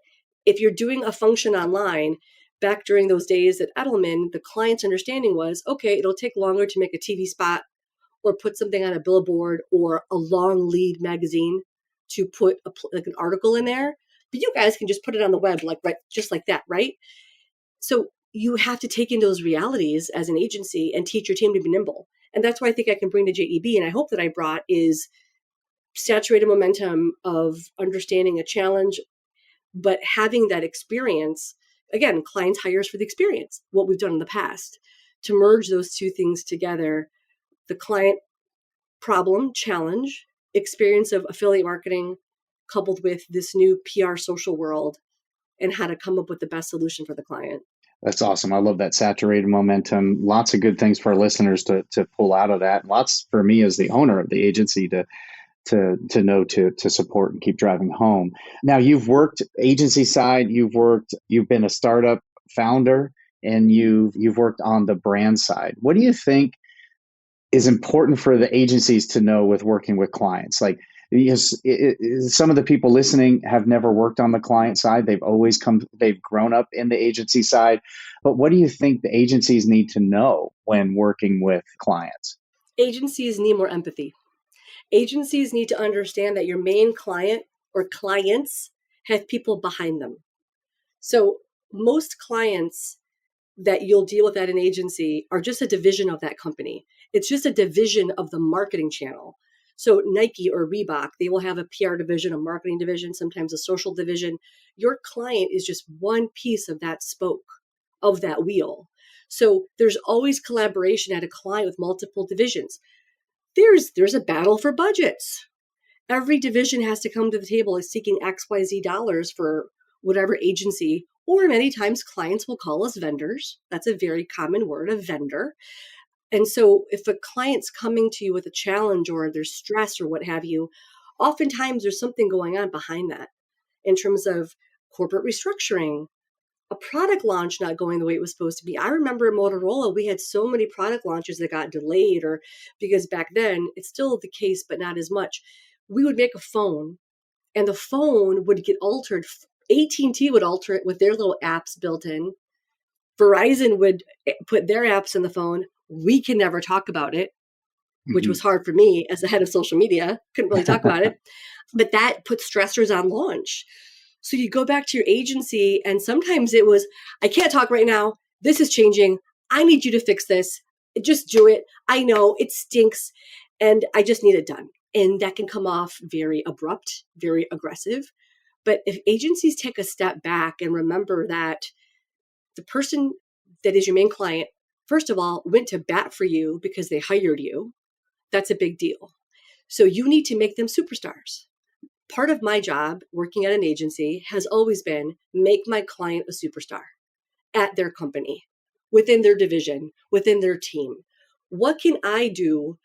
if you're doing a function online, back during those days at Edelman, the client's understanding was, okay, it'll take longer to make a TV spot or put something on a billboard or a long lead magazine to put like an article in there. But you guys can just put it on the web just like that, right? So you have to take in those realities as an agency and teach your team to be nimble. And that's what I think I can bring to JEB. And I hope that I brought is saturated momentum of understanding a challenge, but having that experience. Again, clients hire us for the experience, what we've done in the past, to merge those two things together, the client problem, challenge, experience of affiliate marketing, coupled with this new PR social world, and how to come up with the best solution for the client. That's awesome. I love that saturated momentum. Lots of good things for our listeners to pull out of that. Lots for me as the owner of the agency to know to support and keep driving home. Now you've worked agency side, you've been a startup founder, and you've worked on the brand side. What do you think is important for the agencies to know with working with clients? Like, some of the people listening have never worked on the client side. They've grown up in the agency side. But what do you think the agencies need to know when working with clients? Agencies need more empathy. Agencies need to understand that your main client or clients have people behind them. So most clients that you'll deal with at an agency are just a division of that company. It's just a division of the marketing channel. So Nike or Reebok, they will have a PR division, a marketing division, sometimes a social division. Your client is just one piece of that spoke, of that wheel. So there's always collaboration at a client with multiple divisions. There's a battle for budgets. Every division has to come to the table as seeking XYZ dollars for whatever agency, or many times clients will call us vendors. That's a very common word, a vendor. And so if a client's coming to you with a challenge or there's stress or what have you, oftentimes there's something going on behind that in terms of corporate restructuring, a product launch not going the way it was supposed to be. I remember at Motorola, we had so many product launches that got delayed, or because back then it's still the case, but not as much. We would make a phone and the phone would get altered AT&T would alter it with their little apps built in. Verizon would put their apps in the phone. We can never talk about it, which was hard for me as the head of social media. Couldn't really talk about it. But that put stressors on launch. So you go back to your agency, and sometimes it was, I can't talk right now. This is changing. I need you to fix this. Just do it. I know it stinks, and I just need it done. And that can come off very abrupt, very aggressive. But if agencies take a step back and remember that the person that is your main client, first of all, went to bat for you because they hired you, that's a big deal. So you need to make them superstars. Part of my job working at an agency has always been make my client a superstar at their company, within their division, within their team. What can I do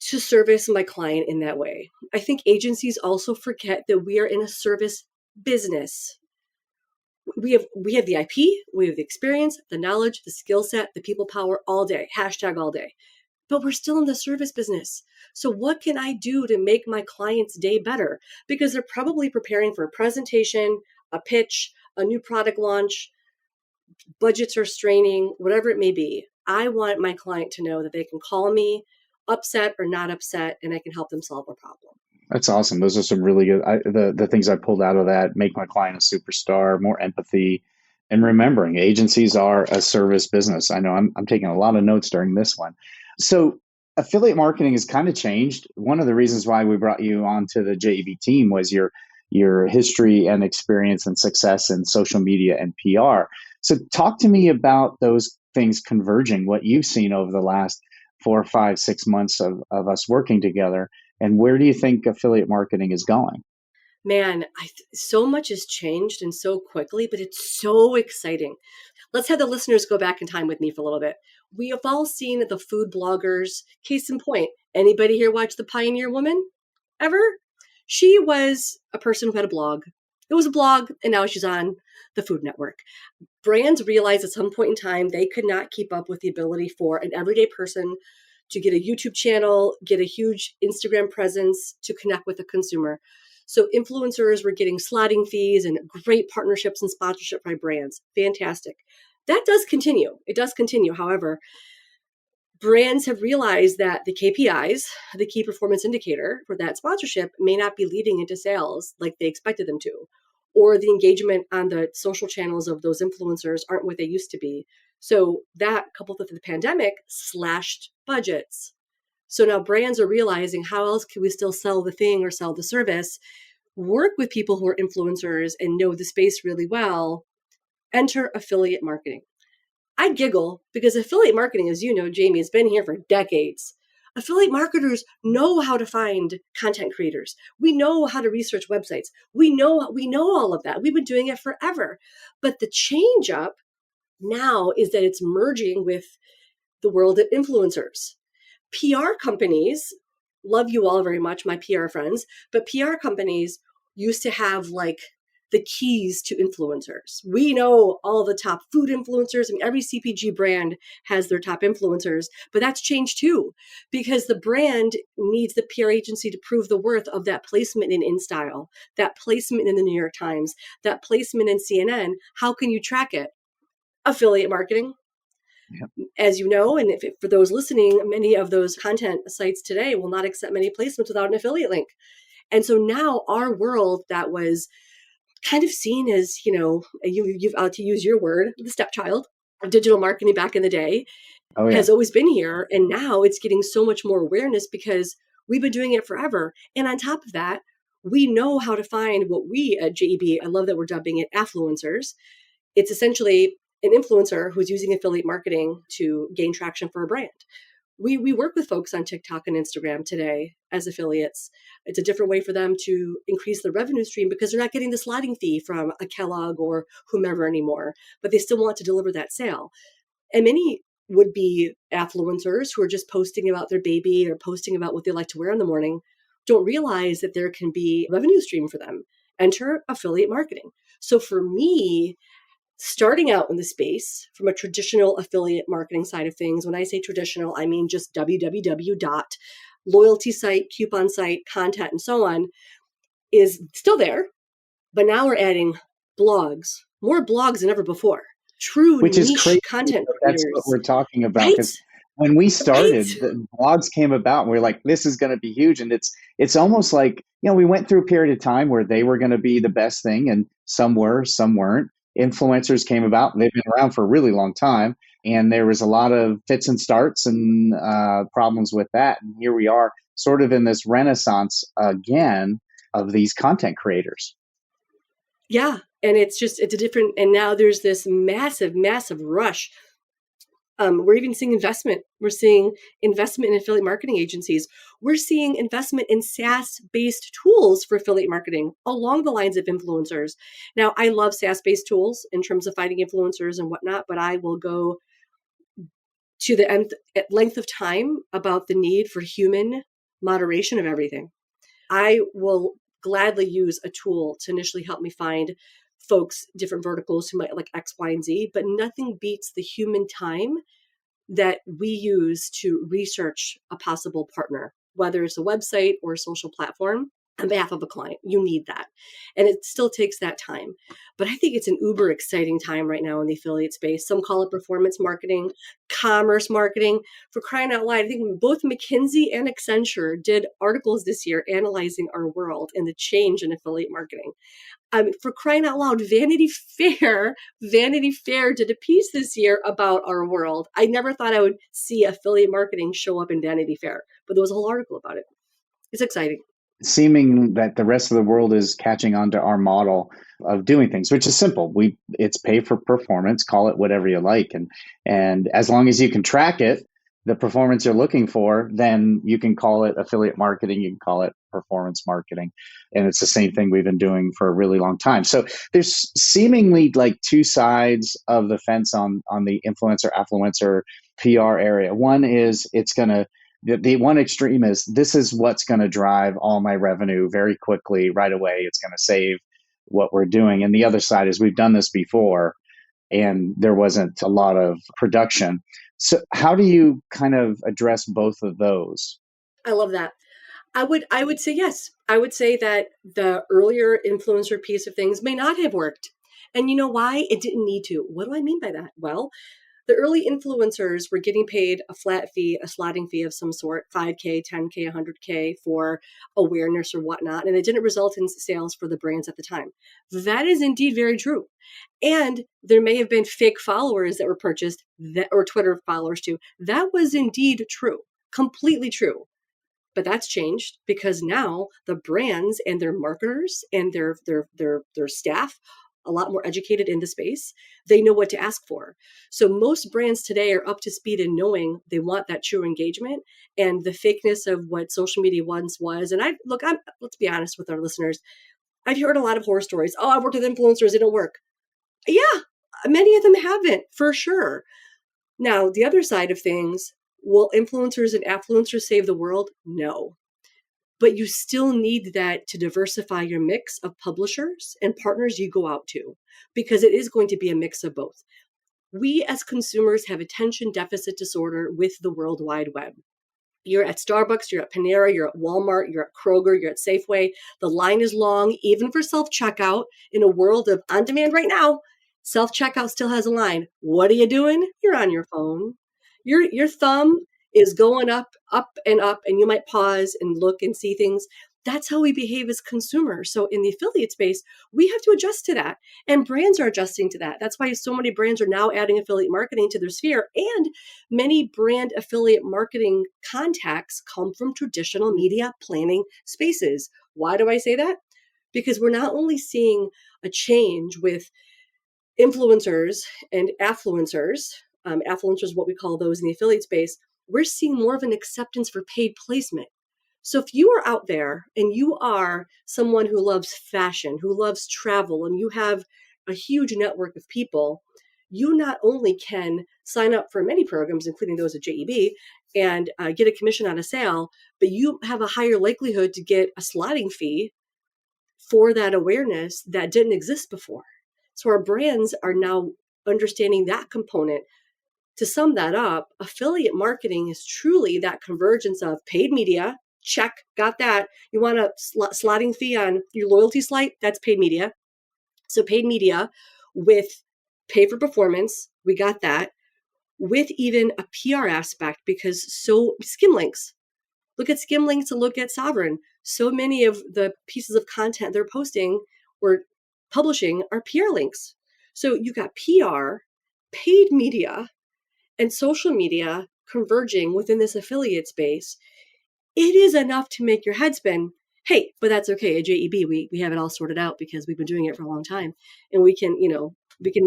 to service my client in that way? I think agencies also forget that we are in a service business. We have the IP, we have the experience, the knowledge, the skill set, the people power all day, #all day. But we're still in the service business. So what can I do to make my client's day better? Because they're probably preparing for a presentation, a pitch, a new product launch, budgets are straining, whatever it may be. I want my client to know that they can call me upset or not upset, and I can help them solve a problem. That's awesome. Those are some really good, the things I pulled out of that: make my client a superstar, more empathy, and remembering agencies are a service business. I know I'm taking a lot of notes during this one. So affiliate marketing has kind of changed. One of the reasons why we brought you onto the JEB team was your history and experience and success in social media and PR. So talk to me about those things converging, what you've seen over the last 4, 5, 6 months of us working together, and where do you think affiliate marketing is going? Man, so much has changed and so quickly, but it's so exciting. Let's have the listeners go back in time with me for a little bit. We have all seen the food bloggers. Case in point, anybody here watch The Pioneer Woman ever? She was a person who had a blog. It was a blog, and now she's on the Food Network. Brands realized at some point in time they could not keep up with the ability for an everyday person to get a YouTube channel, get a huge Instagram presence, to connect with the consumer. So influencers were getting slotting fees and great partnerships and sponsorship by brands. Fantastic. That does continue. It does continue. However, brands have realized that the KPIs, the key performance indicator for that sponsorship, may not be leading into sales like they expected them to, or the engagement on the social channels of those influencers aren't what they used to be. So that, coupled with the pandemic, slashed budgets. So now brands are realizing, how else can we still sell the thing or sell the service? Work with people who are influencers and know the space really well. Enter affiliate marketing. I giggle because affiliate marketing, as you know, Jamie, has been here for decades. Affiliate marketers know how to find content creators. We know how to research websites. We know all of that. We've been doing it forever. But the change up now is that it's merging with the world of influencers. PR companies, love you all very much, my PR friends, but PR companies used to have like the keys to influencers. We know all the top food influencers. I mean, every CPG brand has their top influencers, but that's changed too, because the brand needs the PR agency to prove the worth of that placement in InStyle, that placement in the New York Times, that placement in CNN. How can you track it? Affiliate marketing. Yep. As you know, and for those listening, many of those content sites today will not accept many placements without an affiliate link. And so now our world that was kind of seen as, you've to use your word, the stepchild of digital marketing back in the day, has always been here. And now it's getting so much more awareness because we've been doing it forever. And on top of that, we know how to find what we at JEB, I love that we're dubbing it affluencers. It's essentially an influencer who's using affiliate marketing to gain traction for a brand. We work with folks on TikTok and Instagram today as affiliates. It's a different way for them to increase their revenue stream because they're not getting the slotting fee from a Kellogg or whomever anymore, but they still want to deliver that sale. And many would-be affluencers who are just posting about their baby or posting about what they like to wear in the morning don't realize that there can be a revenue stream for them. Enter affiliate marketing. So for me, starting out in the space from a traditional affiliate marketing side of things, when I say traditional, I mean just www. Loyalty site, coupon site, content, and so on, is still there. But now we're adding more blogs than ever before. True Which is niche crazy. content That's creators. what we're talking about. Right? Because when we started, Right. the blogs came about and we are like, this is going to be huge. And it's almost like, we went through a period of time where they were going to be the best thing, and some were, some weren't. Influencers came about, and they've been around for a really long time. And there was a lot of fits and starts and problems with that. And here we are sort of in this renaissance again of these content creators. Yeah. And it's a different, and now there's this massive, massive rush. We're even seeing investment. We're seeing investment in affiliate marketing agencies. We're seeing investment in SaaS-based tools for affiliate marketing along the lines of influencers. Now, I love SaaS-based tools in terms of finding influencers and whatnot, but I will go to the length of time about the need for human moderation of everything. I will gladly use a tool to initially help me find folks, different verticals who might like X, Y, and Z, but nothing beats the human time that we use to research a possible partner, whether it's a website or a social platform on behalf of a client. You need that. And it still takes that time. But I think it's an uber exciting time right now in the affiliate space. Some call it performance marketing, commerce marketing. For crying out loud, I think both McKinsey and Accenture did articles this year analyzing our world and the change in affiliate marketing. For crying out loud, Vanity Fair did a piece this year about our world. I never thought I would see affiliate marketing show up in Vanity Fair, but there was a whole article about it. It's exciting. Seeming that the rest of the world is catching on to our model of doing things, which is simple. It's pay for performance, call it whatever you like. And as long as you can track it, the performance you're looking for, then you can call it affiliate marketing, you can call it performance marketing. And it's the same thing we've been doing for a really long time. So there's seemingly like two sides of the fence on the influencer, affluencer PR area. One is the one extreme is this is what's going to drive all my revenue very quickly, right away. It's going to save what we're doing. And the other side is we've done this before and there wasn't a lot of production. So how do you kind of address both of those? I love that. I would say yes. I would say that the earlier influencer piece of things may not have worked. And you know why? It didn't need to. What do I mean by that? Well, the early influencers were getting paid a flat fee, a slotting fee of some sort, 5K, 10K, 100K for awareness or whatnot. And it didn't result in sales for the brands at the time. That is indeed very true. And there may have been fake followers that were purchased, or Twitter followers too. That was indeed true, completely true. But that's changed because now the brands and their marketers and their staff, a lot more educated in the space, they know what to ask for. So most brands today are up to speed in knowing they want that true engagement and the fakeness of what social media once was. And let's be honest with our listeners. I've heard a lot of horror stories. Oh, I've worked with influencers, they don't work. Yeah, many of them haven't, for sure. Now, the other side of things, will influencers and affluencers save the world? No. But you still need that to diversify your mix of publishers and partners you go out to, because it is going to be a mix of both. We as consumers have attention deficit disorder with the World Wide Web. You're at Starbucks, you're at Panera, you're at Walmart, you're at Kroger, you're at Safeway. The line is long, even for self-checkout. In a world of on-demand right now, self-checkout still has a line. What are you doing? You're on your phone. Your thumb is going up, and you might pause and look and see things. That's how we behave as consumers. So in the affiliate space, we have to adjust to that. And brands are adjusting to that. That's why so many brands are now adding affiliate marketing to their sphere. And many brand affiliate marketing contacts come from traditional media planning spaces. Why do I say that? Because we're not only seeing a change with influencers and affluencers, affluencers, what we call those in the affiliate space, we're seeing more of an acceptance for paid placement. So if you are out there and you are someone who loves fashion, who loves travel, and you have a huge network of people, you not only can sign up for many programs, including those at JEB, and get a commission on a sale, but you have a higher likelihood to get a slotting fee for that awareness that didn't exist before. So our brands are now understanding that component. To sum that up, affiliate marketing is truly that convergence of paid media. Check, got that. You want a slotting fee on your loyalty site? That's paid media. So paid media with pay for performance, we got that, with even a PR aspect, because so skim links. Look at skim links and look at Sovereign. So many of the pieces of content they're posting or publishing are PR links. So you got PR, paid media, and social media converging within this affiliate space. It is enough to make your head spin. Hey, but that's okay. At JEB, we have it all sorted out because we've been doing it for a long time, and we can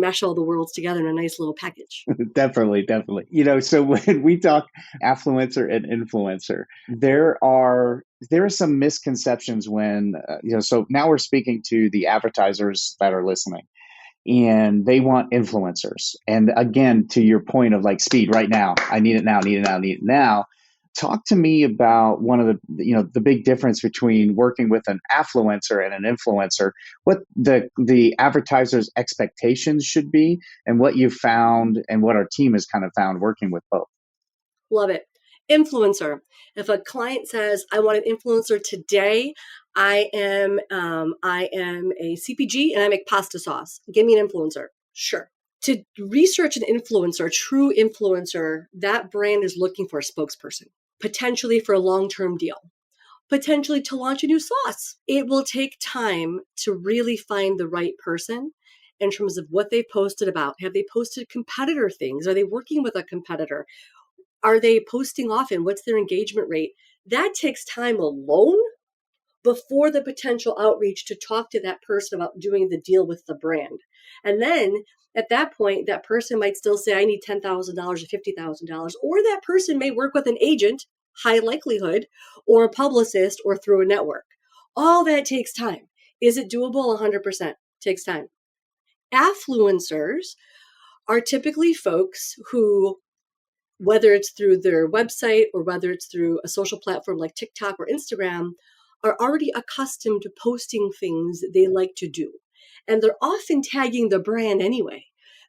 mesh all the worlds together in a nice little package. Definitely, definitely. So when we talk affluencer and influencer, there are some misconceptions when so now we're speaking to the advertisers that are listening, and they want influencers. And again, to your point of like speed right now, I need it now, need it now, need it now. Talk to me about one of the big difference between working with an affluencer and an influencer, what the advertiser's expectations should be, and what you found and what our team has kind of found working with both. Love it. Influencer. If a client says, I want an influencer today, I am a CPG and I make pasta sauce. Give me an influencer. Sure. To research an influencer, a true influencer, that brand is looking for a spokesperson, potentially for a long-term deal, potentially to launch a new sauce. It will take time to really find the right person in terms of what they posted about. Have they posted competitor things? Are they working with a competitor? Are they posting often? What's their engagement rate? That takes time alone before the potential outreach to talk to that person about doing the deal with the brand. And then at that point, that person might still say, I need $10,000 or $50,000, or that person may work with an agent, high likelihood, or a publicist, or through a network. All that takes time. Is it doable? 100% takes time. Affluencers are typically folks who, whether it's through their website or whether it's through a social platform like TikTok or Instagram, are already accustomed to posting things they like to do. And they're often tagging the brand anyway.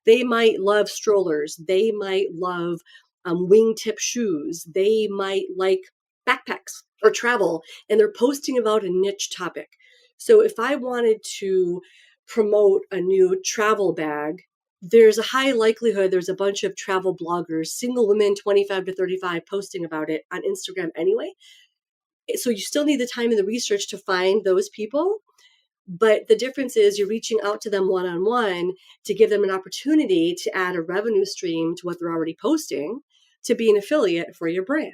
They might love strollers. They might love wingtip shoes. They might like backpacks or travel, and they're posting about a niche topic. So if I wanted to promote a new travel bag, there's a high likelihood there's a bunch of travel bloggers, single women 25 to 35, posting about it on Instagram anyway. So you still need the time and the research to find those people. But the difference is you're reaching out to them one-on-one to give them an opportunity to add a revenue stream to what they're already posting to be an affiliate for your brand.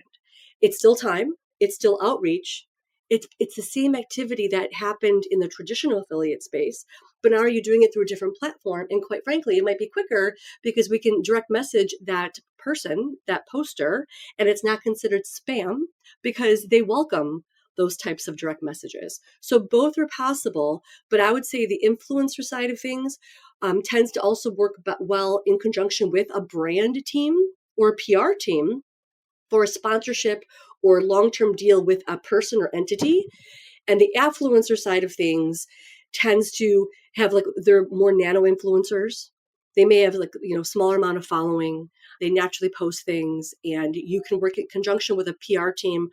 It's still time. It's still outreach. It's the same activity that happened in the traditional affiliate space, but now you're doing it through a different platform. And quite frankly, it might be quicker because we can direct message that person, that poster, and it's not considered spam because they welcome those types of direct messages. So both are possible, but I would say the influencer side of things tends to also work well in conjunction with a brand team or a PR team for a sponsorship or long-term deal with a person or entity. And the affluencer side of things tends to have they're more nano influencers. They may have smaller amount of following. They naturally post things, and you can work in conjunction with a PR team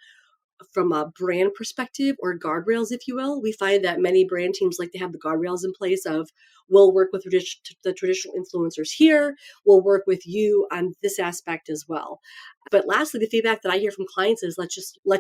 from a brand perspective, or guardrails, if you will. We find that many brand teams like to have the guardrails in place of, we'll work with the traditional influencers here. We'll work with you on this aspect as well. But lastly, the feedback that I hear from clients is, let's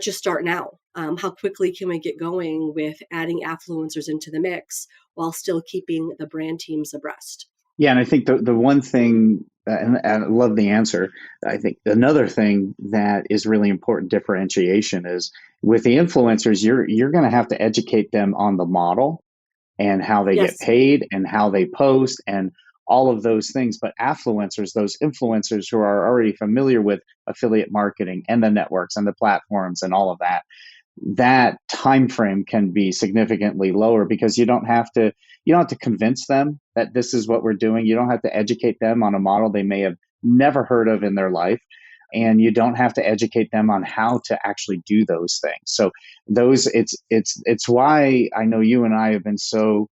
just start now. How quickly can we get going with adding affluencers into the mix while still keeping the brand teams abreast? Yeah, and I think the one thing, and I love the answer, I think another thing that is really important differentiation is with the influencers, you're going to have to educate them on the model and how they get paid and how they post and all of those things. But affluencers, those influencers who are already familiar with affiliate marketing and the networks and the platforms and all of that time frame can be significantly lower because you don't have to convince them that this is what we're doing. You don't have to educate them on a model they may have never heard of in their life. And you don't have to educate them on how to actually do those things. So it's why I know you and I have been so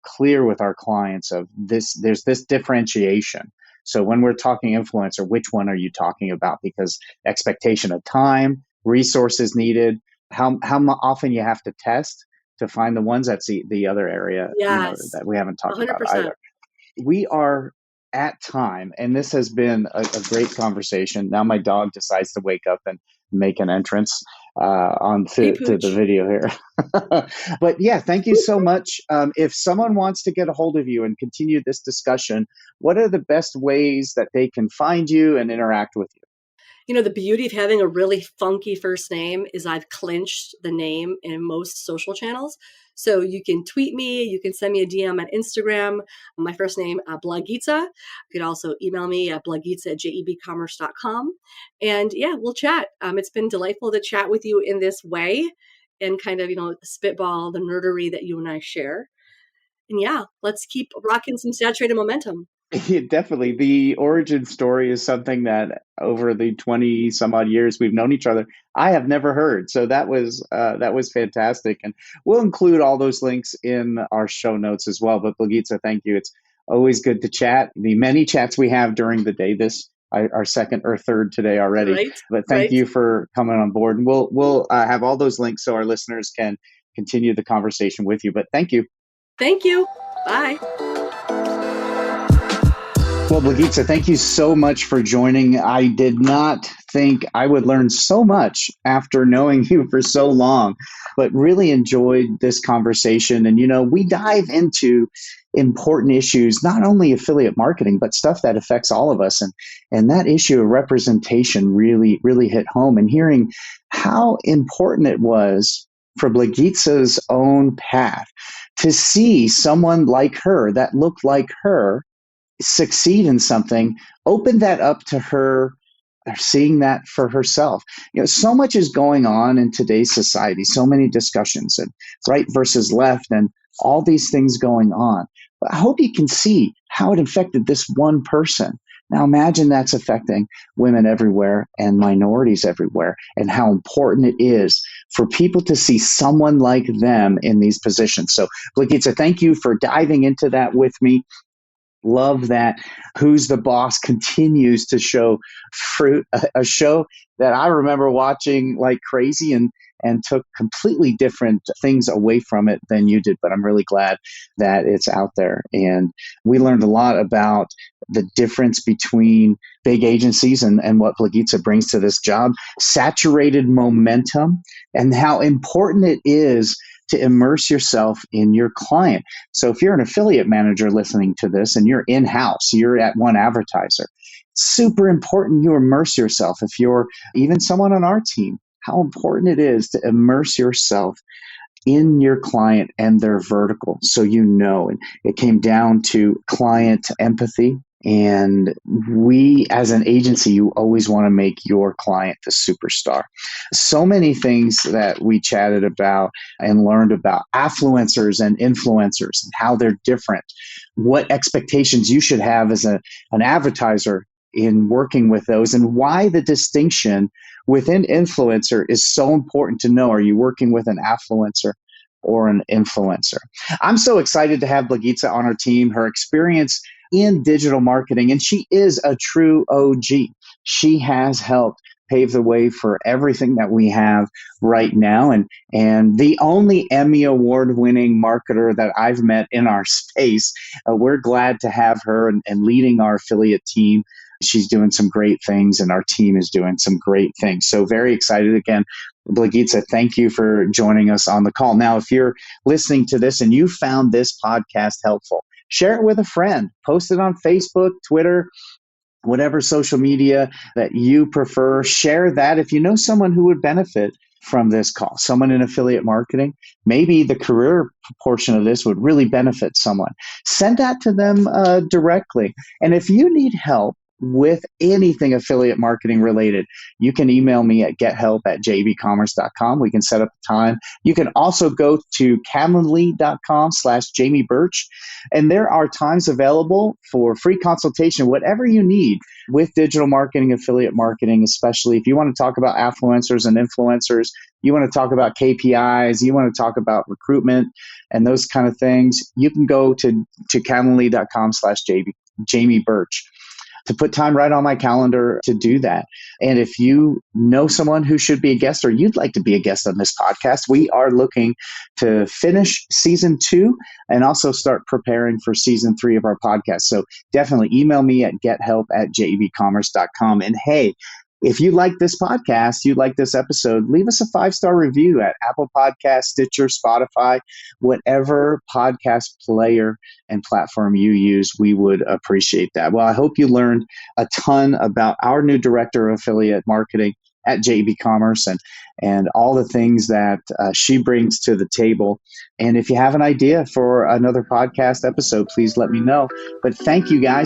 clear with our clients of this. There's this differentiation. So when we're talking influencer, which one are you talking about? Because expectation of time, resources needed, how often you have to test, to find the ones. That's the other area, Yes, that we haven't talked about 100%. either. We are at time, and this has been a great conversation. Now my dog decides to wake up and make an entrance Hey, to the Pooch. video here. But yeah, thank you so much. If someone wants to get a hold of you and continue this discussion, what are the best ways that they can find you and interact with you? The beauty of having a really funky first name is I've clinched the name in most social channels. So you can tweet me, you can send me a DM on Instagram. My first name, Blagica. You could also email me at blagica@JEBCommerce.com. And yeah, we'll chat. It's been delightful to chat with you in this way and kind of, spitball the nerdery that you and I share. And yeah, let's keep rocking some saturated momentum. Yeah, definitely. The origin story is something that over the 20 some odd years we've known each other, I have never heard. So that was fantastic. And we'll include all those links in our show notes as well. But Blagica, thank you. It's always good to chat. The many chats we have during the day, our second or third today already. Right. But thank Right. you for coming on board. And we'll have all those links so our listeners can continue the conversation with you. But thank you. Thank you. Bye. Well, Blagica, thank you so much for joining. I did not think I would learn so much after knowing you for so long, but really enjoyed this conversation. And, we dive into important issues, not only affiliate marketing, but stuff that affects all of us. And that issue of representation really, really hit home, and hearing how important it was for Blagica's own path to see someone like her that looked like her succeed in something, open that up to her, seeing that for herself. So much is going on in today's society, so many discussions and right versus left and all these things going on. But I hope you can see how it affected this one person. Now imagine that's affecting women everywhere and minorities everywhere, and how important it is for people to see someone like them in these positions. So, Blagica, thank you for diving into that with me. Love that Who's the Boss continues to show fruit, a show that I remember watching like crazy and took completely different things away from it than you did. But I'm really glad that it's out there. And we learned a lot about the difference between big agencies and what Blagica brings to this job, saturated momentum, and how important it is to immerse yourself in your client. So if you're an affiliate manager listening to this and you're in-house, you're at one advertiser, super important you immerse yourself. If you're even someone on our team, how important it is to immerse yourself in your client and their vertical. So and it came down to client empathy. And we, as an agency, you always want to make your client the superstar. So many things that we chatted about and learned about affluencers and influencers and how they're different, what expectations you should have as an advertiser in working with those, and why the distinction within influencer is so important to know. Are you working with an affluencer or an influencer? I'm so excited to have Blagica on our team. Her experience in digital marketing, and she is a true OG. She has helped pave the way for everything that we have right now, and the only Emmy Award winning marketer that I've met in our space. We're glad to have her and leading our affiliate team. She's doing some great things, and our team is doing some great things. So very excited again. Blagica, thank you for joining us on the call. Now, if you're listening to this and you found this podcast helpful, share it with a friend, post it on Facebook, Twitter, whatever social media that you prefer. Share that if you know someone who would benefit from this call, someone in affiliate marketing. Maybe the career portion of this would really benefit someone. Send that to them directly. And if you need help with anything affiliate marketing related, you can email me at gethelp@jebcommerce.com. We can set up a time. You can also go to calendly.com/Jamie Birch, and there are times available for free consultation, whatever you need with digital marketing, affiliate marketing, especially if you want to talk about affluencers and influencers, you want to talk about KPIs, you want to talk about recruitment and those kind of things. You can go to calendly.com/Jamie Birch. to put time right on my calendar to do that. And if you know someone who should be a guest or you'd like to be a guest on this podcast, we are looking to finish season 2 and also start preparing for season 3 of our podcast. So definitely email me at gethelp@JEBCommerce.com. And hey, if you like this podcast, you like this episode, leave us a 5-star review at Apple Podcasts, Stitcher, Spotify, whatever podcast player and platform you use. We would appreciate that. Well, I hope you learned a ton about our new director of affiliate marketing at JEBCommerce and all the things that she brings to the table. And if you have an idea for another podcast episode, please let me know. But thank you guys